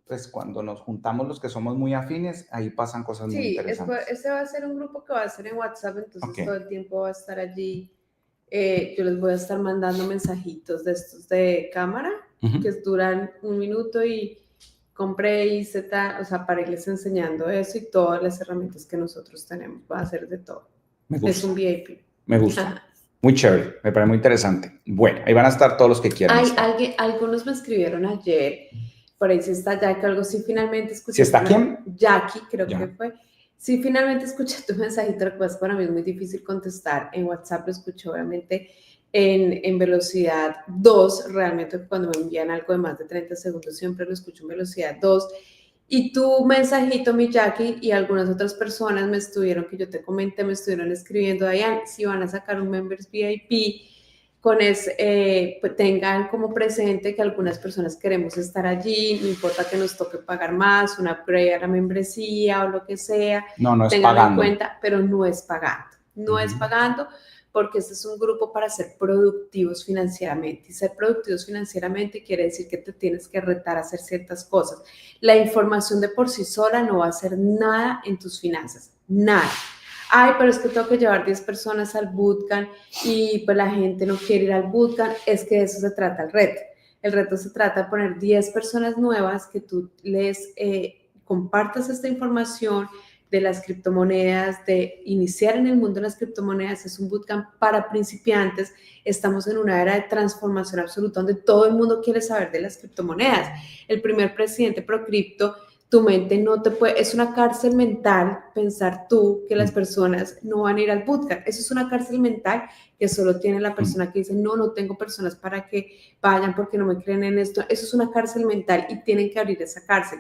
A: pues cuando nos juntamos los que somos muy afines, ahí pasan cosas muy interesantes.
B: Sí, ese va a ser un grupo que va a ser en WhatsApp, entonces todo el tiempo va a estar allí. Yo les voy a estar mandando mensajitos de estos de cámara, que duran 1 minuto, y compré y o sea, para irles enseñando eso y todas las herramientas que nosotros tenemos. Va a ser de todo.
A: Me gusta.
B: Es un VIP.
A: Me gusta. Muy chévere, me parece muy interesante. Bueno, ahí van a estar todos los que quieran.
B: Algunos me escribieron ayer, por ahí sí está Jackie, algo sí finalmente escuché.
A: ¿Sí está quién?
B: Jackie, creo que fue. Sí, finalmente escuché tu mensajito, lo que pasa para mí es muy difícil contestar. En WhatsApp lo escucho obviamente en velocidad 2, realmente cuando me envían algo de más de 30 segundos siempre lo escucho en velocidad 2. Y tu mensajito, mi Jackie, y algunas otras personas que yo te comenté, me estuvieron escribiendo, Diane, si van a sacar un Members VIP, con pues tengan como presente que algunas personas queremos estar allí, no importa que nos toque pagar más, una upgrade a la membresía o lo que sea.
A: No es pagando.
B: En cuenta, pero no es pagando. No es pagando, porque este es un grupo para ser productivos financieramente. Y ser productivos financieramente quiere decir que te tienes que retar a hacer ciertas cosas. La información de por sí sola no va a hacer nada en tus finanzas, nada. Ay, pero es que tengo que llevar 10 personas al bootcamp y pues la gente no quiere ir al bootcamp. Es que de eso se trata el reto. El reto se trata de poner 10 personas nuevas que tú les compartas esta información de las criptomonedas, de iniciar en el mundo de las criptomonedas. Es un bootcamp para principiantes. Estamos en una era de transformación absoluta donde todo el mundo quiere saber de las criptomonedas. El primer presidente ProCrypto, tu mente no te puede, es una cárcel mental pensar tú que las personas no van a ir al bootcamp. Eso es una cárcel mental que solo tiene la persona que dice, no tengo personas para que vayan porque no me creen en esto. Eso es una cárcel mental y tienen que abrir esa cárcel.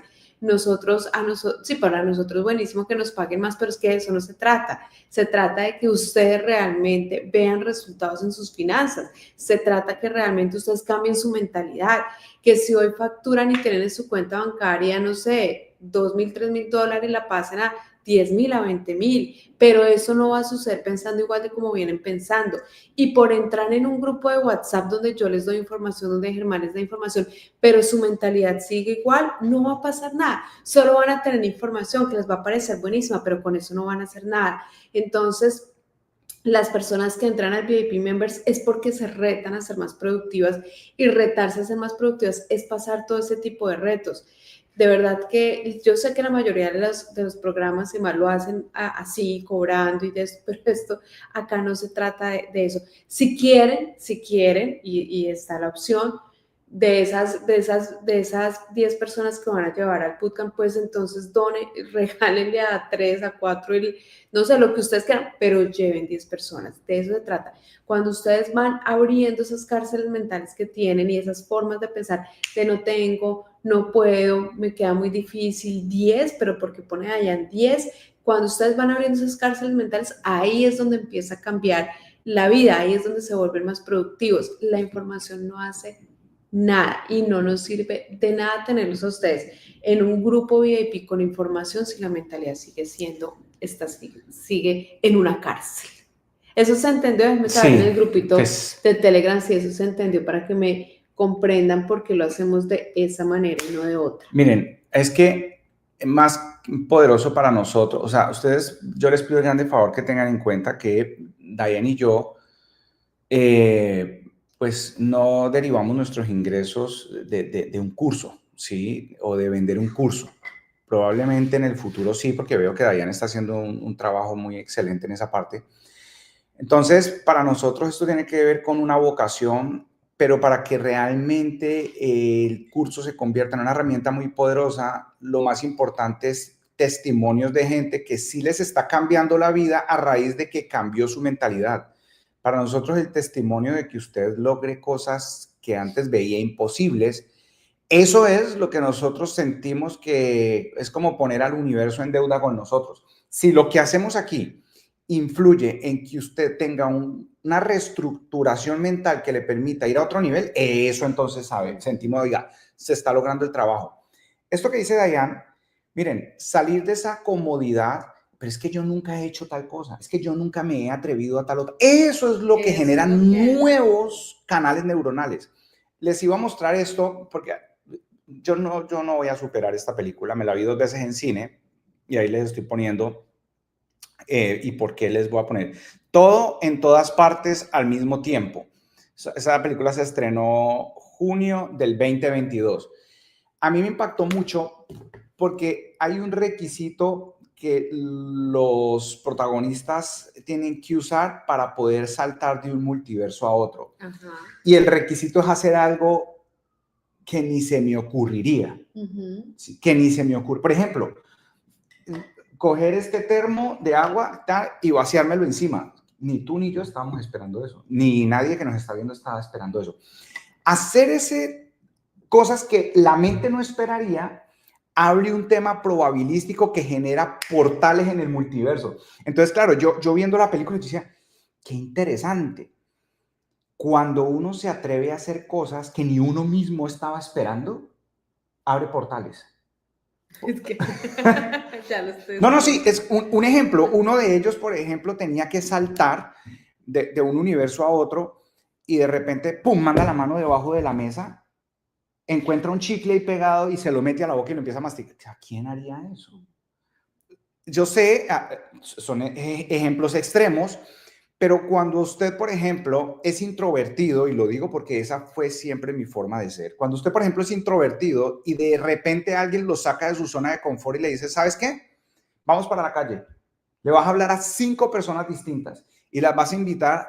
B: Sí, para nosotros buenísimo que nos paguen más, pero es que de eso no se trata. Se trata de que ustedes realmente vean resultados en sus finanzas. Se trata que realmente ustedes cambien su mentalidad, que si hoy facturan y tienen en su cuenta bancaria, no sé, $2,000, $3,000, la pasen a 10,000, a 20,000, pero eso no va a suceder pensando igual de como vienen pensando. Y por entrar en un grupo de WhatsApp donde yo les doy información, donde Germán les da información, pero su mentalidad sigue igual, no va a pasar nada. Solo van a tener información que les va a parecer buenísima, pero con eso no van a hacer nada. Entonces, las personas que entran al VIP Members es porque se retan a ser más productivas, y retarse a ser más productivas es pasar todo ese tipo de retos. De verdad que yo sé que la mayoría de los programas y más lo hacen así, cobrando y de esto, pero esto acá no se trata de eso. Si quieren, y está la opción, de esas 10 personas que van a llevar al bootcamp, pues entonces regálenle a 3, a 4, no sé, lo que ustedes quieran, pero lleven 10 personas, de eso se trata. Cuando ustedes van abriendo esas cárceles mentales que tienen y esas formas de pensar de no tengo, no puedo, me queda muy difícil, 10, pero porque pone allá en 10, cuando ustedes van abriendo esas cárceles mentales, ahí es donde empieza a cambiar la vida, ahí es donde se vuelven más productivos. La información no hace nada y no nos sirve de nada tenerlos a ustedes en un grupo VIP con información si la mentalidad sigue sigue en una cárcel. Eso se entendió, déjenme saber en el grupito de Telegram si eso se entendió para que me comprendan por qué lo hacemos de esa manera y no de otra.
A: Miren, es que más poderoso para nosotros, o sea, ustedes, yo les pido el grande favor que tengan en cuenta que Diane y yo, pues no derivamos nuestros ingresos de un curso, ¿sí? O de vender un curso. Probablemente en el futuro sí, porque veo que Diane está haciendo un trabajo muy excelente en esa parte. Entonces, para nosotros esto tiene que ver con una vocación, pero para que realmente el curso se convierta en una herramienta muy poderosa, lo más importante es testimonios de gente que sí les está cambiando la vida a raíz de que cambió su mentalidad. Para nosotros el testimonio de que usted logre cosas que antes veía imposibles, eso es lo que nosotros sentimos que es como poner al universo en deuda con nosotros. Si lo que hacemos aquí influye en que usted tenga una reestructuración mental que le permita ir a otro nivel, eso entonces, sentimos, oiga, se está logrando el trabajo. Esto que dice Dayan, miren, salir de esa comodidad, pero es que yo nunca he hecho tal cosa, es que yo nunca me he atrevido a tal otra. Eso es lo que genera nuevos canales neuronales. Les iba a mostrar esto porque yo no voy a superar esta película, me la vi 2 veces en cine y ahí les estoy poniendo y por qué les voy a poner. Todo en todas partes al mismo tiempo. Esa película se estrenó junio del 2022. A mí me impactó mucho porque hay un requisito que los protagonistas tienen que usar para poder saltar de un multiverso a otro. Ajá. Y el requisito es hacer algo que ni se me ocurriría. ¿Sí? Que ni se me ocurre. Por ejemplo, coger este termo de agua y vaciármelo encima. Ni tú ni yo estábamos esperando eso. Ni nadie que nos está viendo estaba esperando eso. Hacer cosas que la mente no esperaría abre un tema probabilístico que genera portales en el multiverso. Entonces, claro, yo viendo la película yo decía, qué interesante. Cuando uno se atreve a hacer cosas que ni uno mismo estaba esperando, abre portales.
B: Es que ya lo estoy
A: no, sí, es un ejemplo. Uno de ellos, por ejemplo, tenía que saltar de un universo a otro y de repente, pum, manda la mano debajo de la mesa, encuentra un chicle ahí pegado y se lo mete a la boca y lo empieza a masticar. ¿A quién haría eso? Yo sé, son ejemplos extremos, pero cuando usted, por ejemplo, es introvertido, y lo digo porque esa fue siempre mi forma de ser, cuando usted, por ejemplo, es introvertido y de repente alguien lo saca de su zona de confort y le dice, ¿sabes qué? Vamos para la calle. Le vas a hablar a 5 personas distintas y las vas a invitar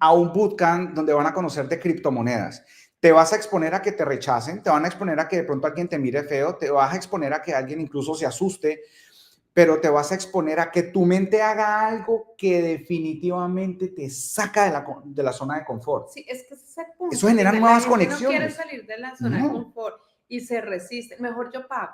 A: a un bootcamp donde van a conocer de criptomonedas. Te vas a exponer a que te rechacen, te van a exponer a que de pronto alguien te mire feo, te vas a exponer a que alguien incluso se asuste, pero te vas a exponer a que tu mente haga algo que definitivamente te saca de la zona de confort.
B: Sí, es que ese es el punto.
A: Eso genera nuevas conexiones.
B: No quiere salir de la zona de confort y se resiste. Mejor yo pago.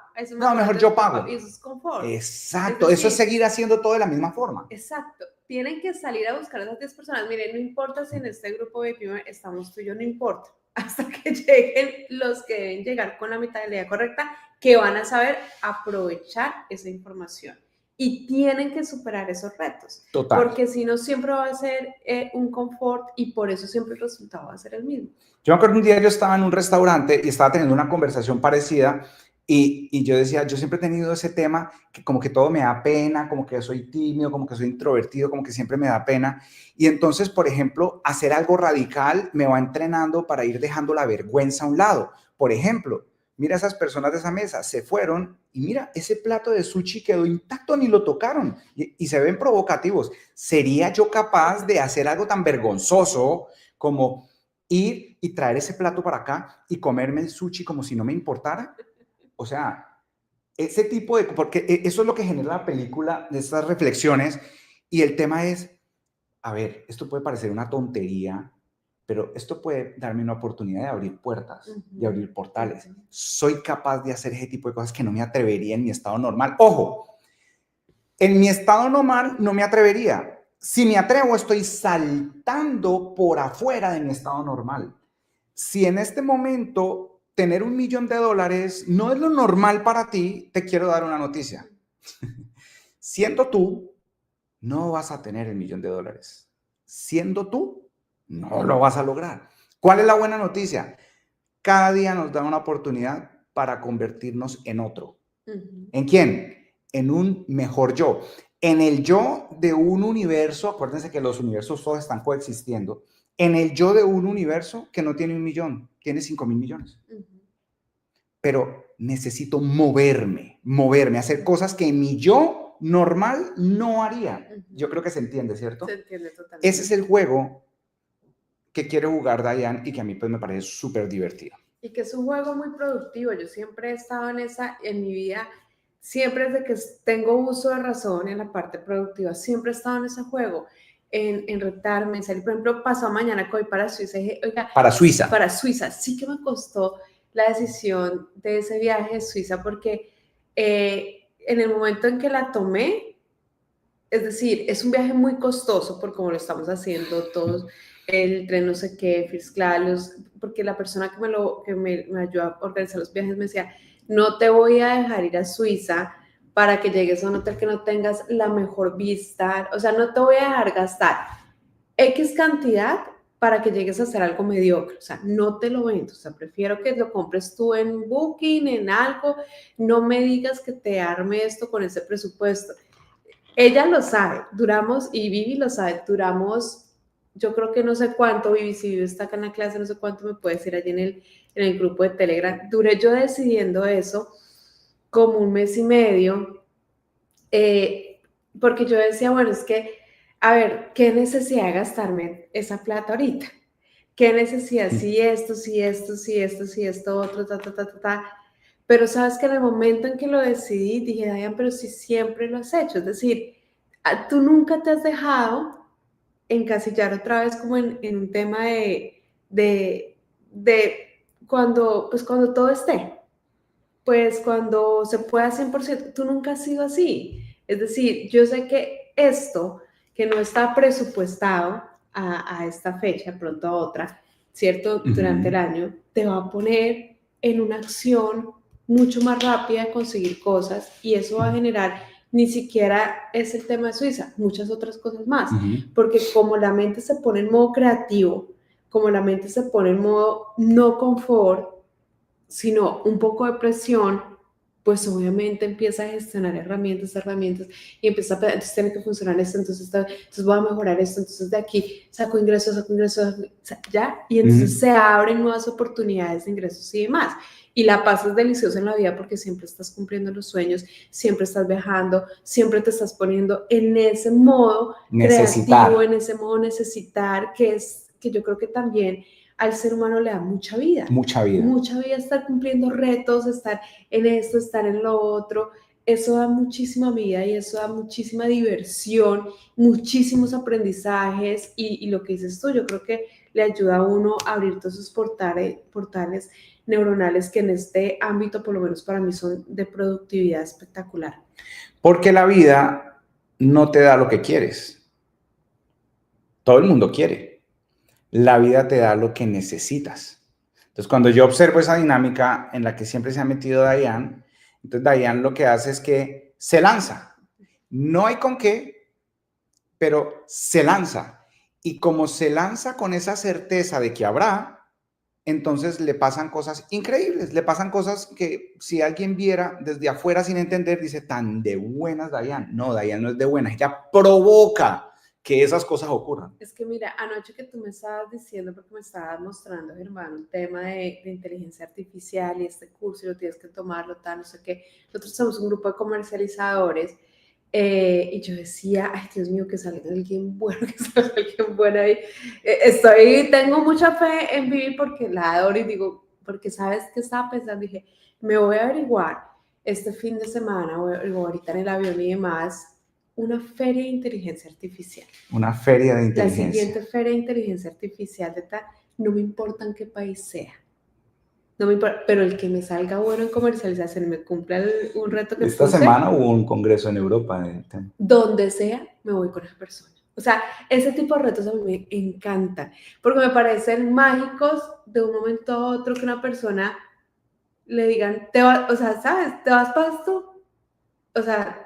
A: Mejor yo pago.
B: Y eso es confort.
A: Exacto, es decir, eso es seguir haciendo todo de la misma forma.
B: Exacto. Tienen que salir a buscar a esas 10 personas. Miren, no importa si en este grupo VIP estamos tú y yo, no importa. Hasta que lleguen los que deben llegar con la mentalidad correcta, que van a saber aprovechar esa información. Y tienen que superar esos retos.
A: Total.
B: Porque si no, siempre va a ser un confort y por eso siempre el resultado va a ser el mismo.
A: Yo me acuerdo un día yo estaba en un restaurante y estaba teniendo una conversación parecida y yo decía, yo siempre he tenido ese tema que como que todo me da pena, como que soy tímido, como que soy introvertido, como que siempre me da pena. Y entonces, por ejemplo, hacer algo radical me va entrenando para ir dejando la vergüenza a un lado. Por ejemplo, mira esas personas de esa mesa, se fueron y mira, ese plato de sushi quedó intacto, ni lo tocaron y se ven provocativos. ¿Sería yo capaz de hacer algo tan vergonzoso como ir y traer ese plato para acá y comerme el sushi como si no me importara. O sea, ese tipo de... Porque eso es lo que genera la película, de estas reflexiones. Y el tema es, a ver, esto puede parecer una tontería, pero esto puede darme una oportunidad de abrir puertas, de abrir portales. Soy capaz de hacer ese tipo de cosas que no me atrevería en mi estado normal. ¡Ojo! En mi estado normal no me atrevería. Si me atrevo, estoy saltando por afuera de mi estado normal. Si en este momento tener $1.000.000 no es lo normal para ti, te quiero dar una noticia. Siendo tú, no vas a tener $1.000.000. Siendo tú, no lo vas a lograr. ¿Cuál es la buena noticia? Cada día nos da una oportunidad para convertirnos en otro. ¿En quién? En un mejor yo. En el yo de un universo, acuérdense que los universos todos están coexistiendo, en el yo de un universo que no tiene 1.000.000, tiene 5.000.000.000. Pero necesito moverme, hacer cosas que mi yo normal no haría. Yo creo que se entiende, ¿cierto?
B: Se entiende totalmente.
A: Ese es el juego que quiere jugar Diane y que a mí pues me parece súper divertido.
B: Y que es un juego muy productivo. Yo siempre he estado en mi vida, siempre desde que tengo uso de razón en la parte productiva, siempre he estado en ese juego, en retarme, en salir. Por ejemplo, pasado mañana que voy para Suiza, dije, oiga,
A: para Suiza.
B: Para Suiza, sí que me costó la decisión de ese viaje a Suiza porque en el momento en que la tomé, es decir, es un viaje muy costoso por como lo estamos haciendo todos, el tren no sé qué, First Class, porque la persona que me ayudó a organizar los viajes me decía, no te voy a dejar ir a Suiza para que llegues a un hotel que no tengas la mejor vista, o sea, no te voy a dejar gastar X cantidad para que llegues a hacer algo mediocre, o sea, no te lo vendo, o sea, prefiero que lo compres tú en Booking, en algo, no me digas que te arme esto con ese presupuesto. Ella lo sabe, duramos, y Vivi lo sabe, duramos, yo creo que no sé cuánto, Vivi, si Vivi está acá en la clase, no sé cuánto me puede decir allí en el grupo de Telegram, duré yo decidiendo eso como 1 mes y medio, porque yo decía, bueno, es que, a ver, ¿qué necesidad de gastarme esa plata ahorita? ¿Qué necesidad? Si esto, si esto, si esto, si esto, otro, ta, ta, ta, ta, ta. Pero sabes que en el momento en que lo decidí, dije, Dayan, pero si siempre lo has hecho, es decir, tú nunca te has dejado encasillar otra vez como en un tema de cuando, pues cuando todo esté, pues cuando se pueda 100%, tú nunca has sido así. Es decir, yo sé que esto que no está presupuestado a esta fecha, pronto a otra, ¿cierto? Durante el año, te va a poner en una acción mucho más rápida de conseguir cosas y eso va a generar, ni siquiera es el tema de Suiza, muchas otras cosas más, porque como la mente se pone en modo creativo, como la mente se pone en modo no confort, sino un poco de presión, pues obviamente empieza a gestionar herramientas y empieza a, entonces tiene que funcionar esto, entonces voy a mejorar esto, entonces de aquí saco ingresos, ya, y entonces se abren nuevas oportunidades de ingresos y demás. Y la paz es deliciosa en la vida porque siempre estás cumpliendo los sueños, siempre estás viajando, siempre te estás poniendo en ese modo creativo, en ese modo necesitar, que yo creo que también al ser humano le da mucha vida.
A: Mucha vida.
B: Mucha vida, estar cumpliendo retos, estar en esto, estar en lo otro. Eso da muchísima vida y eso da muchísima diversión, muchísimos aprendizajes y lo que dices tú, yo creo que le ayuda a uno a abrir todos esos portales neuronales que en este ámbito, por lo menos para mí, son de productividad espectacular.
A: Porque la vida no te da lo que quieres. Todo el mundo quiere. La vida te da lo que necesitas. Entonces, cuando yo observo esa dinámica en la que siempre se ha metido Diane, entonces Diane lo que hace es que se lanza. No hay con qué, pero se lanza. Y como se lanza con esa certeza de que habrá, entonces le pasan cosas increíbles, le pasan cosas que si alguien viera desde afuera sin entender, dice, tan de buenas Diane. No, Diane no es de buenas, ella provoca que esas cosas ocurran.
B: Es que mira, anoche que tú me estabas diciendo, porque me estabas mostrando, Germán, un tema de inteligencia artificial y este curso y lo tienes que tomarlo, tal, no sé qué. Nosotros somos un grupo de comercializadores Y yo decía, ay, Dios mío, que salga alguien bueno, que salga alguien bueno ahí. Tengo mucha fe en Vivi porque la adoro y digo, porque sabes qué estaba pensando, dije, me voy a averiguar este fin de semana o ahorita en el avión y demás, una feria de inteligencia artificial.
A: Una feria de
B: La
A: inteligencia.
B: siguiente feria de inteligencia artificial de tal, no me importa en qué país sea. No me importa, pero el que me salga bueno en comercialización, me cumpla un reto que
A: Esta
B: puse,
A: semana hubo un congreso en Europa del tema.
B: donde sea, me voy con esa persona. O sea, ese tipo de retos a mí me encantan, porque me parecen mágicos de un momento a otro que una persona le digan, o sea, ¿sabes? ¿Te vas para esto? O sea,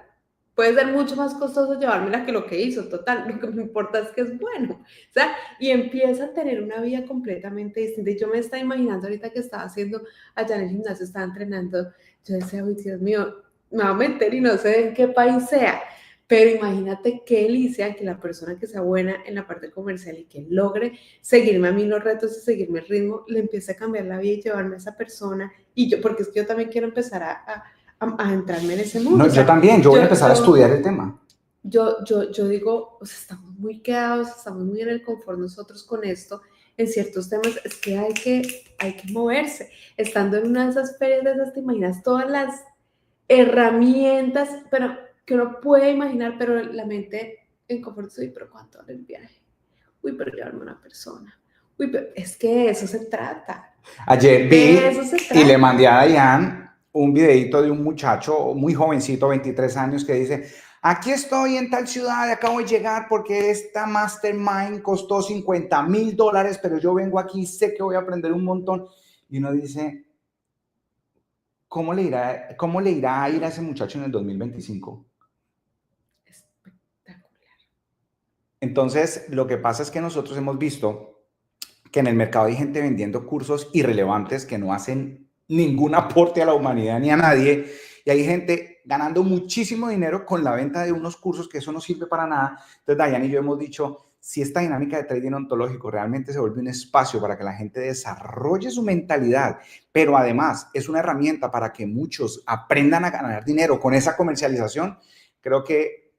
B: puede ser mucho más costoso llevármela que lo que hizo, total, lo que me importa es que es bueno, o sea, y empieza a tener una vida completamente distinta. Y yo me estaba imaginando ahorita que estaba haciendo allá en el gimnasio, estaba entrenando, yo decía, uy, Dios mío, me va a meter y no sé en qué país sea, pero imagínate qué delicia que la persona que sea buena en la parte comercial y que logre seguirme a mí los retos y seguirme el ritmo, le empiece a cambiar la vida y llevarme a esa persona, y yo, porque es que yo también quiero empezar a entrarme en ese mundo.
A: No,
B: O sea,
A: yo también, yo voy a empezar a estudiar el tema.
B: Yo digo, o sea, estamos muy quedados, estamos muy en el confort nosotros con esto, en ciertos temas, es que hay que moverse. Estando en una de esas ferias, de esas, te imaginas todas las herramientas, pero que uno puede imaginar, pero la mente en confort, uy, pero ¿cuánto vale el viaje? Uy, pero llevarme a una persona. Uy, pero es que de eso se trata.
A: Ayer
B: De eso se
A: vi y le
B: trata.
A: mandé a Dayan un videito de un muchacho muy jovencito, 23 años, que dice, aquí estoy en tal ciudad, acabo de llegar porque esta mastermind costó $50,000, pero yo vengo aquí, sé que voy a aprender un montón. Y uno dice, cómo le irá a ir a ese muchacho en el 2025?
B: Espectacular.
A: Entonces, lo que pasa es que nosotros hemos visto que en el mercado hay gente vendiendo cursos irrelevantes que no hacen ningún aporte a la humanidad ni a nadie, y hay gente ganando muchísimo dinero con la venta de unos cursos que eso no sirve para nada. Entonces, Dayan y yo hemos dicho, si esta dinámica de trading ontológico realmente se vuelve un espacio para que la gente desarrolle su mentalidad, pero además es una herramienta para que muchos aprendan a ganar dinero con esa comercialización, creo que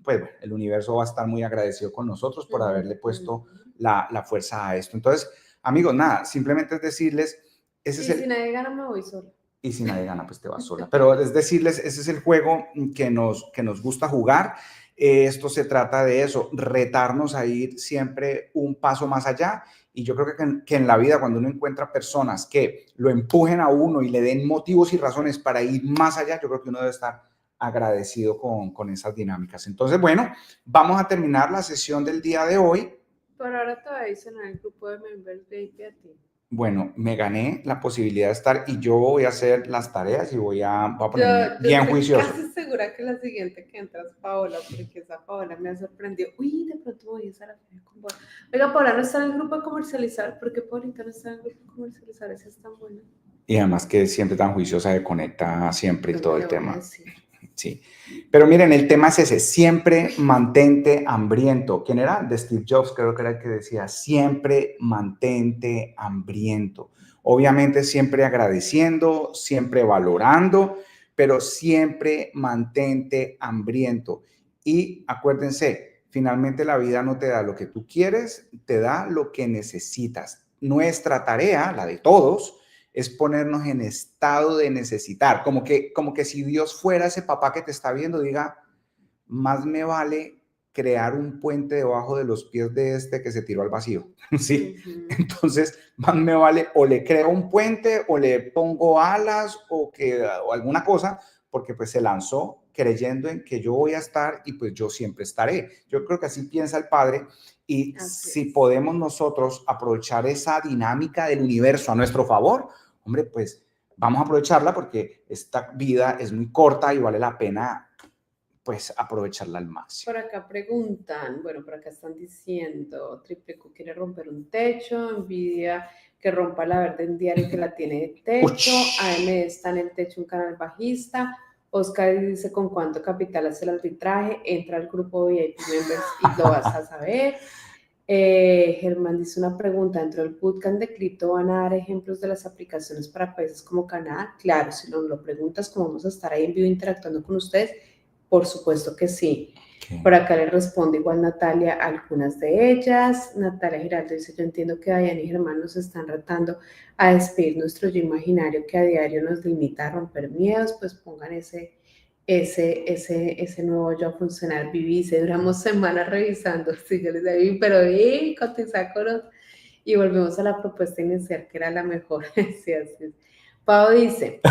A: pues, el universo va a estar muy agradecido con nosotros por haberle puesto la fuerza a esto. Entonces, amigos, nada, simplemente es decirles, ese es
B: Y si nadie gana, me voy sola.
A: y si nadie gana, pues te vas sola. Pero es decirles, ese es el juego que nos gusta jugar. Esto se trata de eso, retarnos a ir siempre un paso más allá. Y yo creo que en la vida, cuando uno encuentra personas que lo empujen a uno y le den motivos y razones para ir más allá, yo creo que uno debe estar agradecido con esas dinámicas. Entonces, bueno, vamos a terminar la sesión del día de hoy.
B: Por ahora te voy a adicionar el grupo de members VIP a ti.
A: Bueno, me gané la posibilidad de estar y yo voy a hacer las tareas y voy a ponerme
B: Yo
A: bien
B: estoy
A: juicioso.
B: casi segura que la siguiente que entra es Paola, porque esa Paola me ha sorprendido. Uy, de pronto voy a estar a la feria con Paola. Oiga, Paola no está en el grupo de comercializar. ¿Por qué Paulita no está en el grupo de comercializar? Esa es tan buena.
A: Y además que siempre tan juiciosa, de conecta siempre y todo el tema. Sí. Pero miren, el tema es ese, siempre mantente hambriento. ¿Quién era? De Steve Jobs, creo que era el que decía, siempre mantente hambriento. Obviamente siempre agradeciendo, siempre valorando, pero siempre mantente hambriento. Y acuérdense, finalmente la vida no te da lo que tú quieres, te da lo que necesitas. Nuestra tarea, la de todos, es ponernos en estado de necesitar, como que si Dios fuera ese papá que te está viendo, diga, más me vale crear un puente debajo de los pies de este que se tiró al vacío, ¿sí? Entonces, más me vale o le creo un puente o le pongo alas o alguna cosa, porque pues se lanzó creyendo en que yo voy a estar y pues yo siempre estaré. Yo creo que así piensa el Padre, y si podemos nosotros aprovechar esa dinámica del universo a nuestro favor, hombre, pues vamos a aprovecharla porque esta vida es muy corta y vale la pena pues aprovecharla al máximo.
B: Por acá preguntan, bueno, por acá están diciendo, Triple Q quiere romper un techo, Nvidia que rompa la verde en diario que la tiene de techo, AMD está en el techo un canal bajista, Oscar dice con cuánto capital hace el arbitraje, entra al grupo VIP Members y lo vas a saber. Germán dice una pregunta, dentro del bootcamp de cripto van a dar ejemplos de las aplicaciones para países como Canadá. Claro, si nos lo preguntas, como vamos a estar ahí en vivo interactuando con ustedes, Por supuesto que sí.
A: Okay.
B: Por acá le responde igual Natalia algunas de ellas. Natalia Giraldo dice, yo entiendo que Dayan y Germán nos están retando a despedir nuestro yo imaginario que a diario nos limita a romper miedos, pues pongan ese nuevo yo a funcionar. Vivi dice, duramos semanas revisando, sí, yo les digo, pero cotiza con los... Y volvemos a la propuesta inicial, que era la mejor. Sí, así es. Pau dice,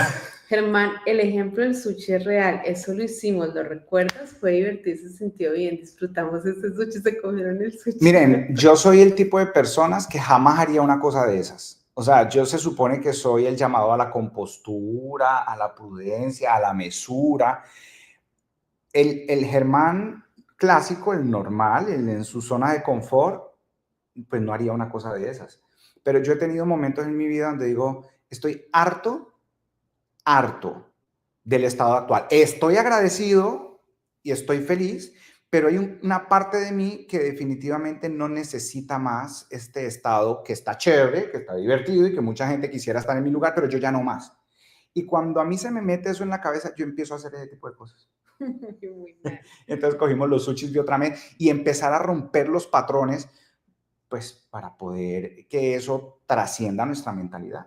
B: Germán, el ejemplo del sushi es real, eso lo hicimos, ¿lo recuerdas? Fue divertido, se sintió bien, disfrutamos este sushi, se comieron el sushi.
A: Miren, yo soy el tipo de personas que jamás haría una cosa de esas. O sea, yo se supone que soy el llamado a la compostura, a la prudencia, a la mesura. El Germán clásico, el normal, el en su zona de confort, pues no haría una cosa de esas. Pero yo he tenido momentos en mi vida donde digo, estoy harto del estado actual. Estoy agradecido y estoy feliz, pero hay una parte de mí que definitivamente no necesita más este estado que está chévere, que está divertido y que mucha gente quisiera estar en mi lugar, pero yo ya no más. Y cuando a mí se me mete eso en la cabeza, yo empiezo a hacer ese tipo de cosas. Entonces cogimos los sushis de otra vez y empezar a romper los patrones, pues para poder que eso trascienda nuestra mentalidad.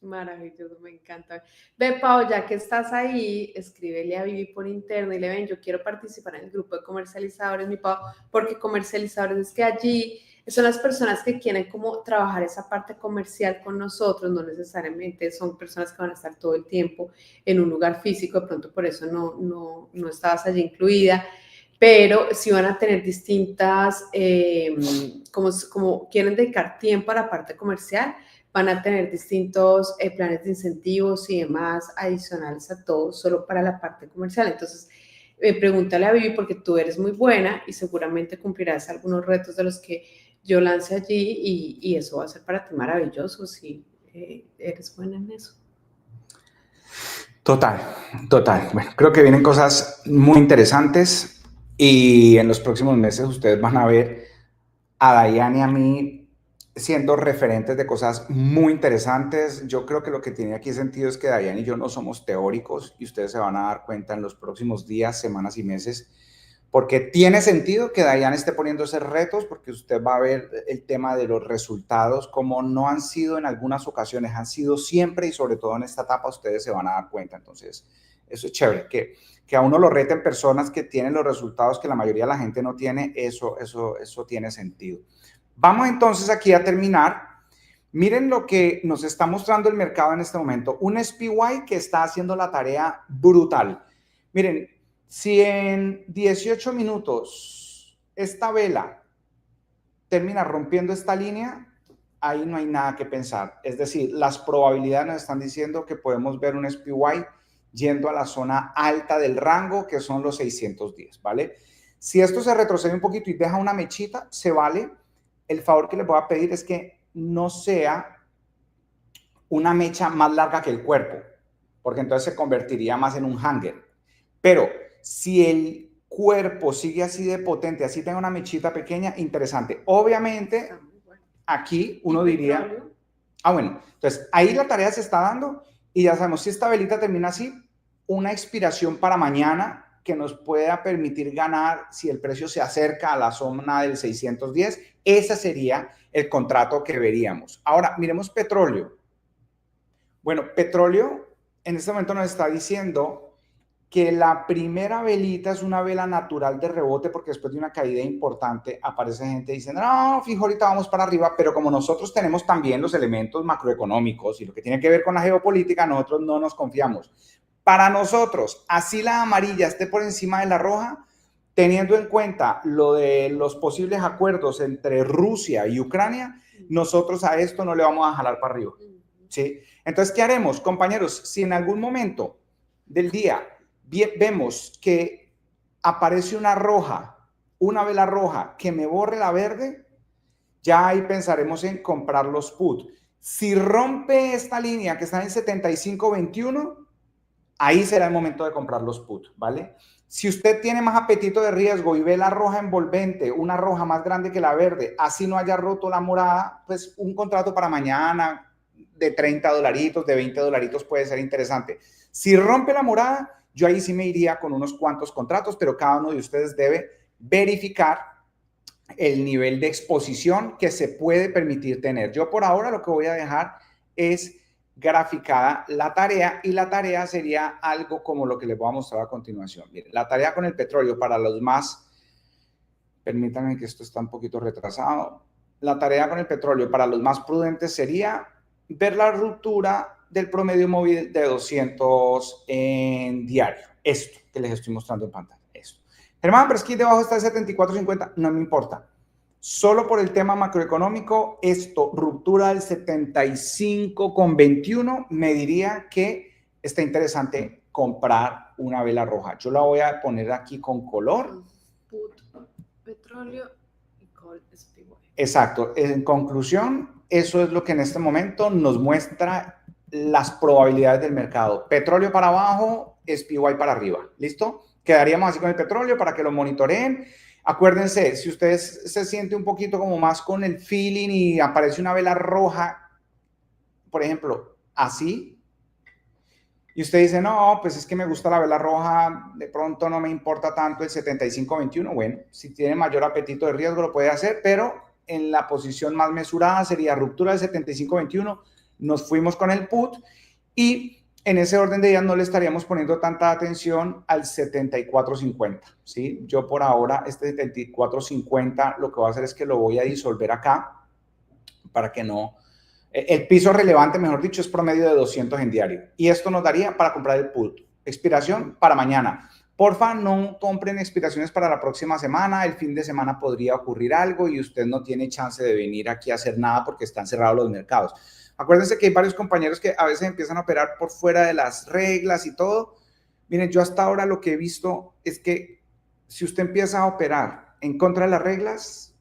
B: Maravilloso, me encanta. Ve, Pau, ya que estás ahí, escríbele a Vivi por interno y le ven, yo quiero participar en el grupo de comercializadores, mi Pau, porque comercializadores es que allí son las personas que quieren como trabajar esa parte comercial con nosotros, no necesariamente son personas que van a estar todo el tiempo en un lugar físico, de pronto por eso no estabas allí incluida, pero sí van a tener distintas, como quieren dedicar tiempo a la parte comercial, van a tener distintos planes de incentivos y demás adicionales a todo, solo para la parte comercial. Entonces, pregúntale a Vivi porque tú eres muy buena y seguramente cumplirás algunos retos de los que yo lance allí y eso va a ser para ti maravilloso si eres buena en eso.
A: Total. Bueno, creo que vienen cosas muy interesantes y en los próximos meses ustedes van a ver a Dayan y a mí siendo referentes de cosas muy interesantes. Yo creo que lo que tiene aquí sentido es que Dayan y yo no somos teóricos y ustedes se van a dar cuenta en los próximos días, semanas y meses, porque tiene sentido que Dayan esté poniéndose retos, porque usted va a ver el tema de los resultados, como no han sido en algunas ocasiones, han sido siempre y sobre todo en esta etapa ustedes se van a dar cuenta. Entonces, eso es chévere, que a uno lo reten personas que tienen los resultados que la mayoría de la gente no tiene, eso tiene sentido. Vamos entonces aquí a terminar. Miren lo que nos está mostrando el mercado en este momento. Un SPY que está haciendo la tarea brutal. Miren, si en 18 minutos esta vela termina rompiendo esta línea, ahí no hay nada que pensar. Es decir, las probabilidades nos están diciendo que podemos ver un SPY yendo a la zona alta del rango, que son los 610, ¿vale? Si esto se retrocede un poquito y deja una mechita, se vale. El favor que les voy a pedir es que no sea una mecha más larga que el cuerpo, porque entonces se convertiría más en un hanger. Pero si el cuerpo sigue así de potente, así tenga una mechita pequeña, interesante. Obviamente, aquí uno diría... bueno, entonces ahí la tarea se está dando y ya sabemos, si esta velita termina así, una expiración para mañana que nos pueda permitir ganar si el precio se acerca a la zona del 610, ese sería el contrato que veríamos. Ahora, miremos petróleo. Bueno, petróleo en este momento nos está diciendo que la primera velita es una vela natural de rebote porque después de una caída importante aparece gente diciendo, no, fijo, ahorita vamos para arriba, pero como nosotros tenemos también los elementos macroeconómicos y lo que tiene que ver con la geopolítica, nosotros no nos confiamos. Para nosotros, así la amarilla esté por encima de la roja, teniendo en cuenta lo de los posibles acuerdos entre Rusia y Ucrania, nosotros a esto no le vamos a jalar para arriba. ¿Sí? Entonces, ¿qué haremos, compañeros? Si en algún momento del día vemos que aparece una vela roja que me borre la verde, ya ahí pensaremos en comprar los put. Si rompe esta línea que está en 75.21, ahí será el momento de comprar los put, ¿vale? Si usted tiene más apetito de riesgo y ve la roja envolvente, una roja más grande que la verde, así no haya roto la morada, pues un contrato para mañana de $30, de $20 puede ser interesante. Si rompe la morada, yo ahí sí me iría con unos cuantos contratos, pero cada uno de ustedes debe verificar el nivel de exposición que se puede permitir tener. Yo por ahora lo que voy a dejar es graficada la tarea, y la tarea sería algo como lo que les voy a mostrar a continuación. Miren, la tarea con el petróleo para los más, permítanme que esto está un poquito retrasado, la tarea con el petróleo para los más prudentes sería ver la ruptura del promedio móvil de 200 en diario. Esto que les estoy mostrando en pantalla. Esto. Germán, pero es que debajo está el 74.50. No me importa. Solo por el tema macroeconómico, esto, ruptura del 75.21, me diría que está interesante comprar una vela roja. Yo la voy a poner aquí con color.
B: Put, petróleo y call SPY.
A: Exacto. En conclusión, eso es lo que en este momento nos muestra las probabilidades del mercado. Petróleo para abajo, SPY para arriba. ¿Listo? Quedaríamos así con el petróleo para que lo monitoreen. Acuérdense, si ustedes se siente un poquito como más con el feeling y aparece una vela roja, por ejemplo, así, y usted dice, no, pues es que me gusta la vela roja, de pronto no me importa tanto el 75.21, bueno, si tiene mayor apetito de riesgo lo puede hacer, pero en la posición más mesurada sería ruptura del 75.21, nos fuimos con el put, y en ese orden de días no le estaríamos poniendo tanta atención al 74.50, ¿sí? Yo por ahora este 74.50 lo que voy a hacer es que lo voy a disolver acá para que no... El piso relevante, mejor dicho, es promedio de 200 en diario. Y esto nos daría para comprar el put. Expiración para mañana. Porfa, no compren expiraciones para la próxima semana. El fin de semana podría ocurrir algo y usted no tiene chance de venir aquí a hacer nada porque están cerrados los mercados. Acuérdense que hay varios compañeros que a veces empiezan a operar por fuera de las reglas y todo. Miren, yo hasta ahora lo que he visto es que si usted empieza a operar en contra de las reglas,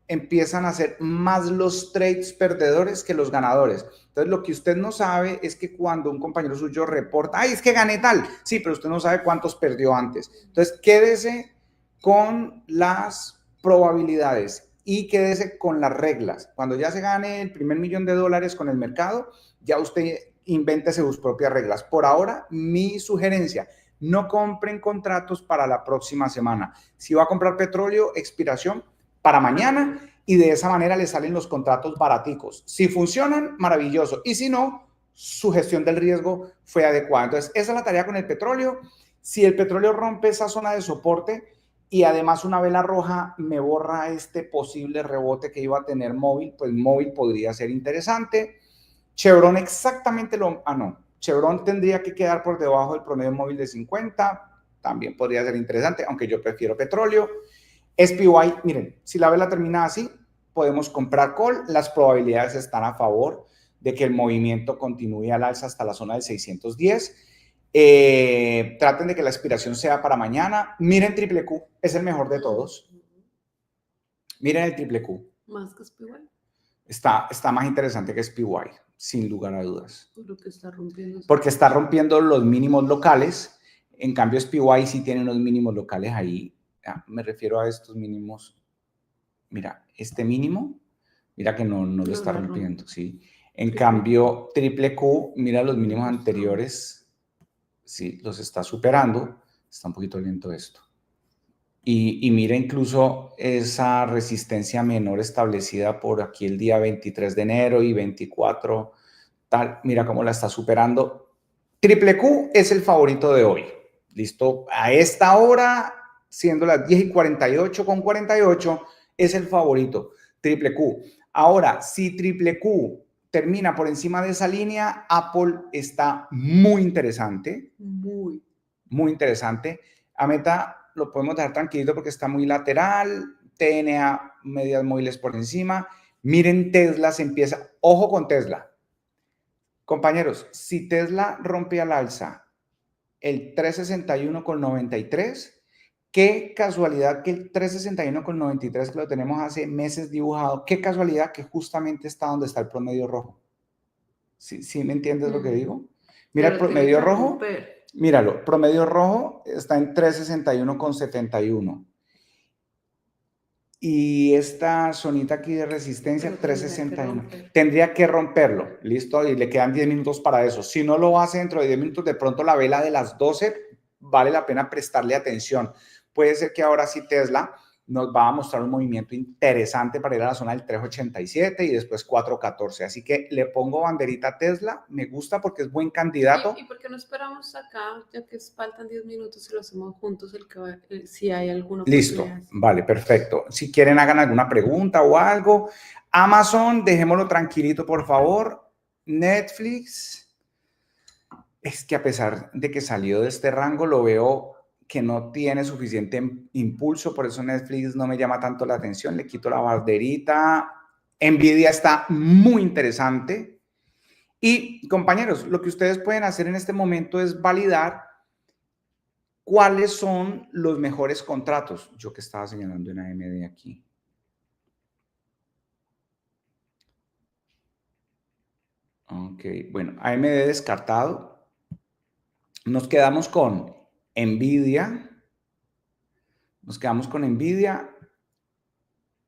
A: empiezan a ser más los trades perdedores que los ganadores. Entonces, lo que usted no sabe es que cuando un compañero suyo reporta, ¡ay, es que gané tal! Sí, pero usted no sabe cuántos perdió antes. Entonces, quédese con las probabilidades y quédese con las reglas. Cuando ya se gane el primer $1.000.000 con el mercado, ya usted invéntese sus propias reglas. Por ahora, mi sugerencia, no compren contratos para la próxima semana. Si va a comprar petróleo, expiración para mañana, y de esa manera le salen los contratos baraticos. Si funcionan, maravilloso. Y si no, su gestión del riesgo fue adecuada. Entonces, esa es la tarea con el petróleo. Si el petróleo rompe esa zona de soporte y además una vela roja me borra este posible rebote que iba a tener móvil, pues móvil podría ser interesante. Chevron exactamente lo... no. Chevron tendría que quedar por debajo del promedio móvil de 50. También podría ser interesante, aunque yo prefiero petróleo. SPY, miren, si la vela termina así, podemos comprar call. Las probabilidades están a favor de que el movimiento continúe al alza hasta la zona del 610. Traten de que la expiración sea para mañana. Miren triple Q, es el mejor de todos. Miren el triple Q.
B: ¿Más que SPY?
A: Está más interesante que SPY, sin lugar a dudas.
B: Porque está rompiendo.
A: Porque está rompiendo los mínimos locales. En cambio, SPY sí tiene unos mínimos locales ahí. Me refiero a estos mínimos. Mira, este mínimo, mira que no lo está rompiendo, ¿sí? En cambio, triple Q, mira los mínimos anteriores, sí, los está superando. Está un poquito lento esto. Y mira incluso esa resistencia menor establecida por aquí el día 23 de enero y 24, tal, mira cómo la está superando. Triple Q es el favorito de hoy. ¿Listo? A esta hora, siendo las 10:48 es el favorito, triple Q. Ahora, si triple Q termina por encima de esa línea, Apple está muy interesante. Muy interesante. A Meta lo podemos dejar tranquilo porque está muy lateral. TNA, medias móviles por encima. Miren, Tesla se empieza. Ojo con Tesla. Compañeros, si Tesla rompe al alza el 361,93, qué casualidad que el 361,93 que lo tenemos hace meses dibujado, qué casualidad que justamente está donde está el promedio rojo. ¿Sí me entiendes lo que digo? Mira el promedio rojo, míralo, promedio rojo está en 361,71. Y esta zonita aquí de resistencia, 361. Tendría que romperlo, ¿listo? Y le quedan 10 minutos para eso. Si no lo hace dentro de 10 minutos, de pronto la vela de las 12 vale la pena prestarle atención. Puede ser que ahora sí Tesla nos va a mostrar un movimiento interesante para ir a la zona del 3.87 y después 4.14. Así que le pongo banderita a Tesla. Me gusta porque es buen candidato.
B: ¿Y por qué no esperamos acá, ya que faltan 10 minutos, y lo hacemos juntos, si hay alguna oportunidad?
A: Listo, vale, perfecto. Si quieren, hagan alguna pregunta o algo. Amazon, dejémoslo tranquilito, por favor. Netflix, es que a pesar de que salió de este rango, lo veo que no tiene suficiente impulso, por eso Netflix no me llama tanto la atención, le quito la banderita. Nvidia está muy interesante. Y compañeros, lo que ustedes pueden hacer en este momento es validar cuáles son los mejores contratos. Yo que estaba señalando en AMD aquí. Ok, bueno, AMD descartado. Nos quedamos con Nvidia. Nos quedamos con Nvidia.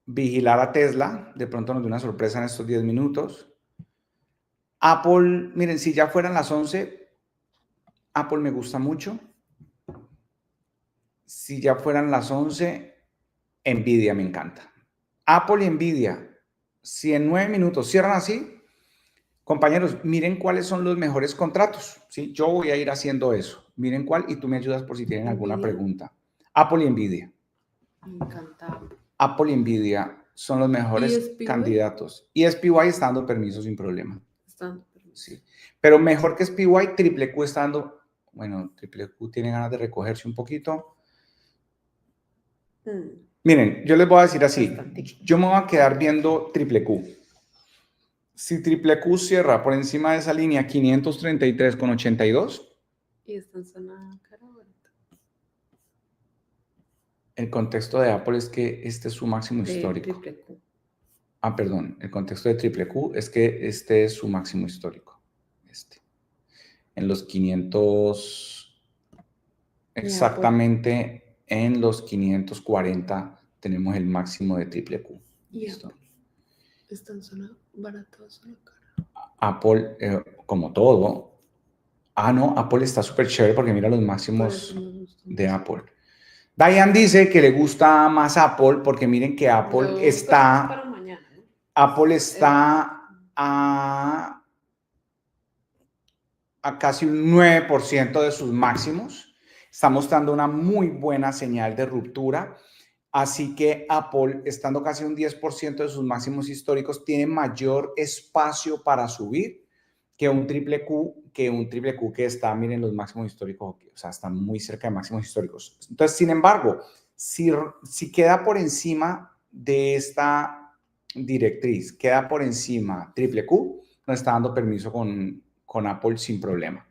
A: Vigilar a Tesla. De pronto nos dio una sorpresa en estos 10 minutos. Apple, miren, si ya fueran las 11, Apple me gusta mucho. Si ya fueran las 11, Nvidia me encanta. Apple y Nvidia, si en 9 minutos cierran así, compañeros, miren cuáles son los mejores contratos. ¿Sí? Yo voy a ir haciendo eso. Miren cuál y tú me ayudas por si tienen alguna pregunta. Apple y Nvidia.
B: Me encanta.
A: Apple y Nvidia son los mejores candidatos. Y SPY está dando permiso sin problema.
B: Está dando permiso.
A: Sí. Pero mejor que SPY, Triple Q está dando... Bueno, Triple Q tiene ganas de recogerse un poquito. Miren, yo les voy a decir así. Yo me voy a quedar viendo Triple Q. Si Triple Q cierra por encima de esa línea 533,82.
B: Y está en zona cara.
A: El contexto de Apple es que este es su máximo histórico.
B: Triple Q.
A: Ah, perdón. El contexto de Triple Q es que este es su máximo histórico. En los 500, exactamente en los 540 tenemos el máximo de Triple Q.
B: ¿Listo? ¿Está en zona barata o zona cara?
A: Apple, como todo. Ah, no, Apple está súper chévere porque mira los máximos de Apple. Diane dice que le gusta más Apple porque miren que Apple está...
B: Para mañana, ¿no?
A: Apple está a casi un 9% de sus máximos. Está mostrando una muy buena señal de ruptura. Así que Apple, estando casi un 10% de sus máximos históricos, tiene mayor espacio para subir que un triple Q que está, miren, los máximos históricos, o sea, está muy cerca de máximos históricos. Entonces, sin embargo, si queda por encima de esta directriz, queda por encima triple Q, nos está dando permiso con Apple sin problema.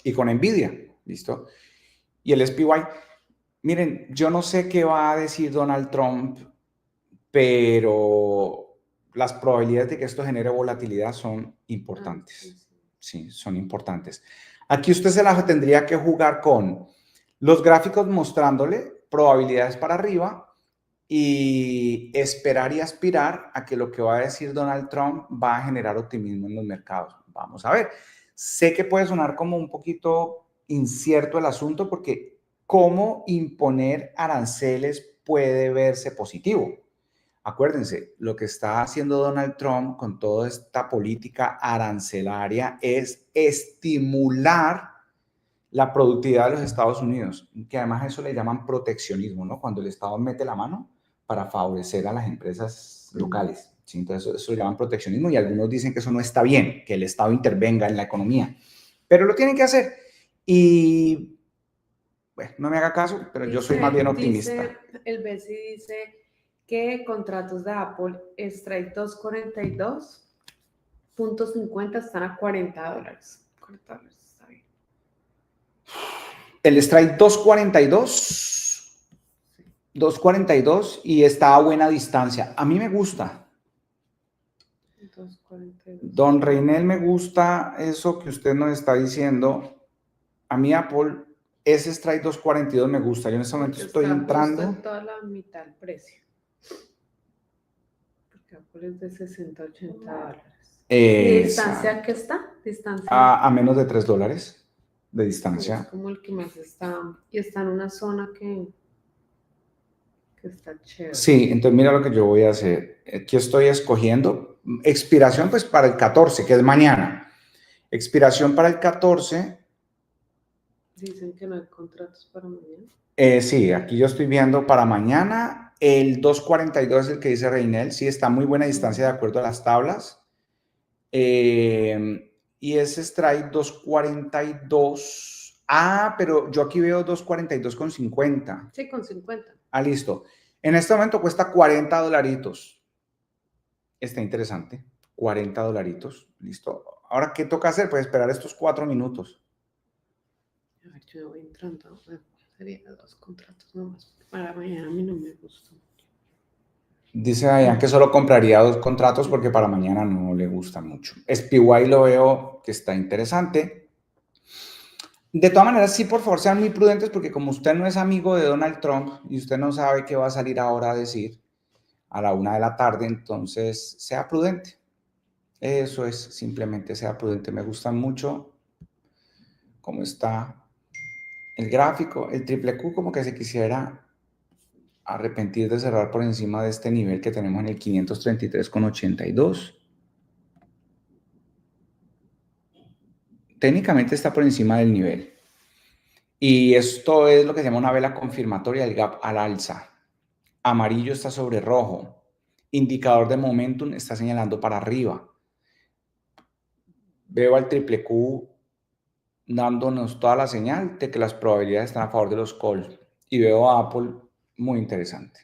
A: Y con Nvidia, ¿listo? Y el SPY, miren, yo no sé qué va a decir Donald Trump, pero las probabilidades de que esto genere volatilidad son importantes. Sí, son importantes. Aquí usted se la tendría que jugar con los gráficos mostrándole probabilidades para arriba y esperar y aspirar a que lo que va a decir Donald Trump va a generar optimismo en los mercados. Vamos a ver. Sé que puede sonar como un poquito incierto el asunto porque cómo imponer aranceles puede verse positivo. Acuérdense, lo que está haciendo Donald Trump con toda esta política arancelaria es estimular la productividad de los Estados Unidos, que además eso le llaman proteccionismo, ¿no? Cuando el Estado mete la mano para favorecer a las empresas locales. ¿Sí? Entonces eso lo llaman proteccionismo y algunos dicen que eso no está bien, que el Estado intervenga en la economía, pero lo tienen que hacer. Y bueno, no me haga caso, pero yo soy más bien optimista.
B: El BCI dice que contratos de Apple Strike 242.50 están a $40. $40, está bien.
A: El Strike 242 y está a buena distancia. A mí me gusta.
B: 242.
A: Don Reinel, me gusta eso que usted nos está diciendo. A mí Apple, ese Strike 242 me gusta. Yo en este momento estoy entrando.
B: En toda la mitad del precio. Porque Apple es de $60-80. ¿Y distancia qué está? ¿Distancia?
A: A menos de $3. de
B: Es
A: distancia.
B: como el que más está, y está en una zona que está chévere.
A: Sí, entonces mira lo que yo voy a hacer. Aquí estoy escogiendo expiración pues para el 14, que es mañana. Expiración para el 14.
B: Dicen que no hay contratos para mañana.
A: Sí, aquí yo estoy viendo para mañana. El 2.42 es el que dice Reinel. Sí, está a muy buena distancia de acuerdo a las tablas. Y ese strike 2.42. Ah, pero yo aquí veo 2.42,50.
B: Sí, con 50.
A: Ah, listo. En este momento cuesta $40. Está interesante. $40. Listo. Ahora, ¿qué toca hacer? Pues esperar estos 4 minutos.
B: A ver, yo voy entrando. Sería 2 contratos nomás. Para mañana a mí no me gusta.
A: Dice Dayan que solo compraría 2 contratos porque para mañana no le gusta mucho. SPY lo veo que está interesante. De todas maneras, sí, por favor, sean muy prudentes porque como usted no es amigo de Donald Trump y usted no sabe qué va a salir ahora a decir a la 1 de la tarde, entonces sea prudente. Eso es, simplemente sea prudente. Me gusta mucho cómo está el gráfico. El triple Q como que se quisiera arrepentir de cerrar por encima de este nivel que tenemos en el 533,82. Técnicamente está por encima del nivel. Y esto es lo que se llama una vela confirmatoria del gap al alza. Amarillo está sobre rojo. Indicador de momentum está señalando para arriba. Veo al triple Q dándonos toda la señal de que las probabilidades están a favor de los calls. Y veo a Apple muy interesante.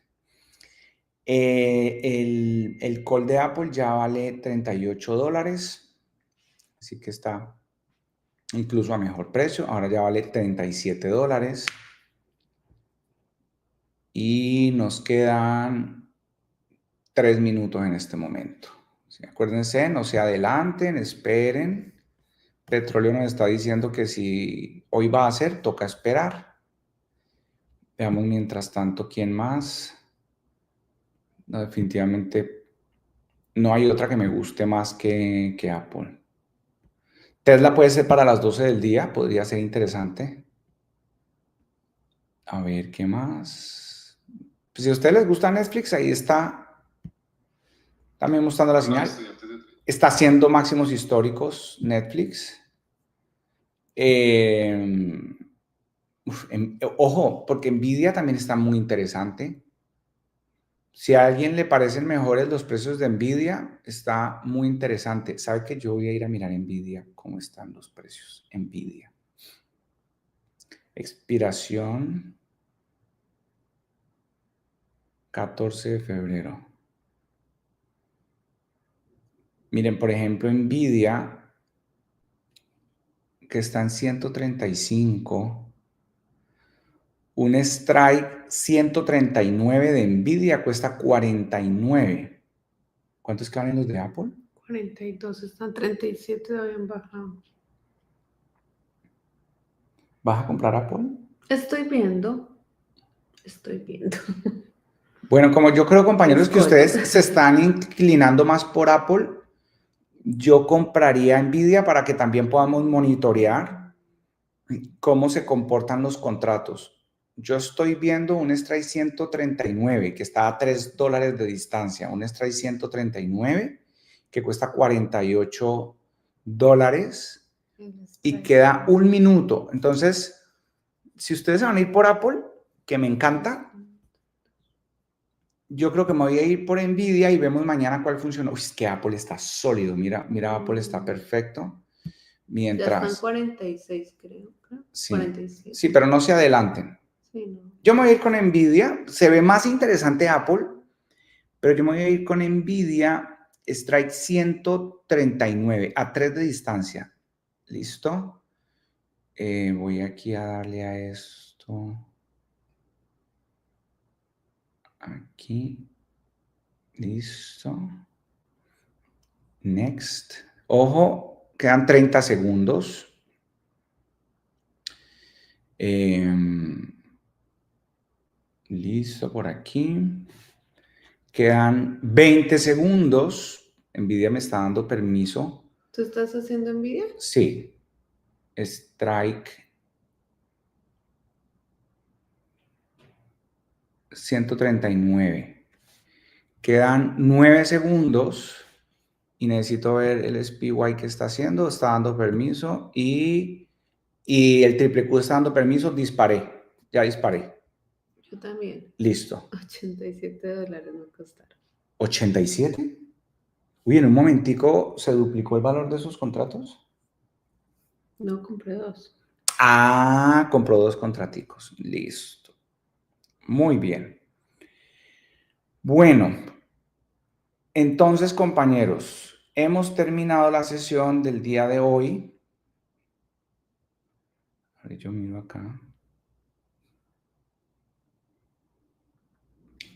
A: El call de Apple ya vale $38. Así que está incluso a mejor precio. Ahora ya vale $37. Y nos quedan 3 minutos en este momento. ¿Sí? Acuérdense, no se adelanten, esperen. Petróleo nos está diciendo que si hoy va a ser, toca esperar. Veamos mientras tanto quién más. No, definitivamente no hay otra que me guste más que Apple. Tesla puede ser para las 12 del día, podría ser interesante. A ver, ¿qué más? Pues si a ustedes les gusta Netflix, ahí está también mostrando la señal. Está haciendo máximos históricos Netflix. Ojo, porque Nvidia también está muy interesante. Si a alguien le parecen mejores los precios de Nvidia, está muy interesante. ¿Sabe que yo voy a ir a mirar Nvidia cómo están los precios? Nvidia. Expiración 14 de febrero. Miren, por ejemplo, Nvidia, que está en 135. Un strike 139 de Nvidia cuesta 49. ¿Cuántos que valen los de Apple?
B: 42, están 37, habían bajado.
A: ¿Vas a comprar Apple?
B: Estoy viendo.
A: Bueno, como yo creo, compañeros, que ustedes se están inclinando más por Apple, yo compraría Nvidia para que también podamos monitorear cómo se comportan los contratos. Yo estoy viendo un strike 139 que está a $3 de distancia, un strike 139 que cuesta $48 y queda 1 minuto. Entonces, si ustedes se van a ir por Apple, que me encanta, yo creo que me voy a ir por Nvidia y vemos mañana cuál funcionó. Uy, es que Apple está sólido, mira, Apple está perfecto. Mientras...
B: Ya están 46, creo.
A: Sí,
B: 47.
A: sí, pero no se adelanten.
B: Sí, no.
A: Yo me voy a ir con Nvidia. Se ve más interesante Apple, pero yo me voy a ir con Nvidia Strike 139 a 3 de distancia. ¿Listo? Voy aquí a darle a esto. Aquí. Listo. Next. Ojo, quedan 30 segundos. Listo por aquí. Quedan 20 segundos. Nvidia me está dando permiso.
B: ¿Tú estás haciendo Nvidia?
A: Sí. Strike 139. Quedan 9 segundos y necesito ver el SPY que está haciendo. Está dando permiso y el triple Q está dando permiso. Disparé. Ya disparé.
B: Yo también.
A: Listo.
B: $87 me costaron.
A: ¿87? Uy, en un momentico se duplicó el valor de sus contratos.
B: No, compré 2.
A: Ah, compró 2 contraticos. Listo. Muy bien. Bueno, entonces, compañeros, hemos terminado la sesión del día de hoy. A ver, yo miro acá.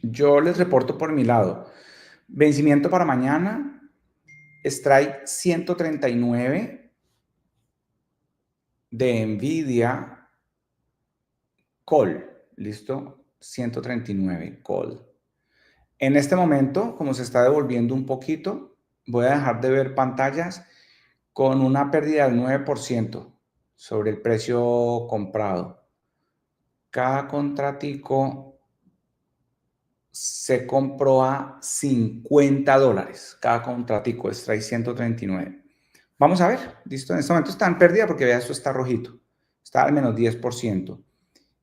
A: Yo les reporto por mi lado. Vencimiento para mañana. Strike 139 de Nvidia. Call. ¿Listo? 139 call. En este momento, como se está devolviendo un poquito, voy a dejar de ver pantallas con una pérdida del 9% sobre el precio comprado. Cada contratico se compró a $50. Cada contratico Strike 139. Vamos a ver. Listo. En este momento está en pérdida porque vea, esto está rojito. Está al menos 10%.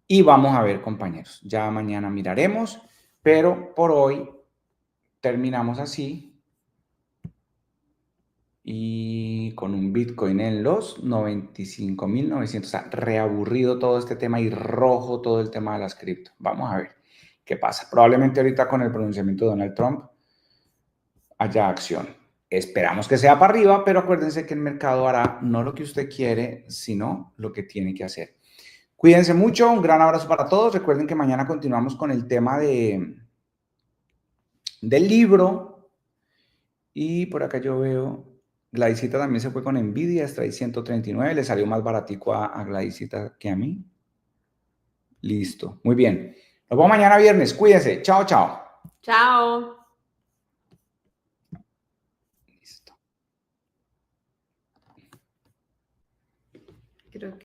A: Y vamos a ver, compañeros. Ya mañana miraremos. Pero por hoy terminamos así. Y con un Bitcoin en los 95.900. O sea, reaburrido todo este tema y rojo todo el tema de las cripto. Vamos a ver qué pasa. Probablemente ahorita con el pronunciamiento de Donald Trump haya acción. Esperamos que sea para arriba, pero acuérdense que el mercado hará no lo que usted quiere, sino lo que tiene que hacer. Cuídense mucho, un gran abrazo para todos. Recuerden que mañana continuamos con el tema del libro. Y por acá yo veo, Gladysita también se fue con Nvidia, Strike 139, le salió más baratico a Gladysita que a mí. Listo, muy bien. Nos vemos mañana viernes, cuídense. Chao, chao.
B: Chao.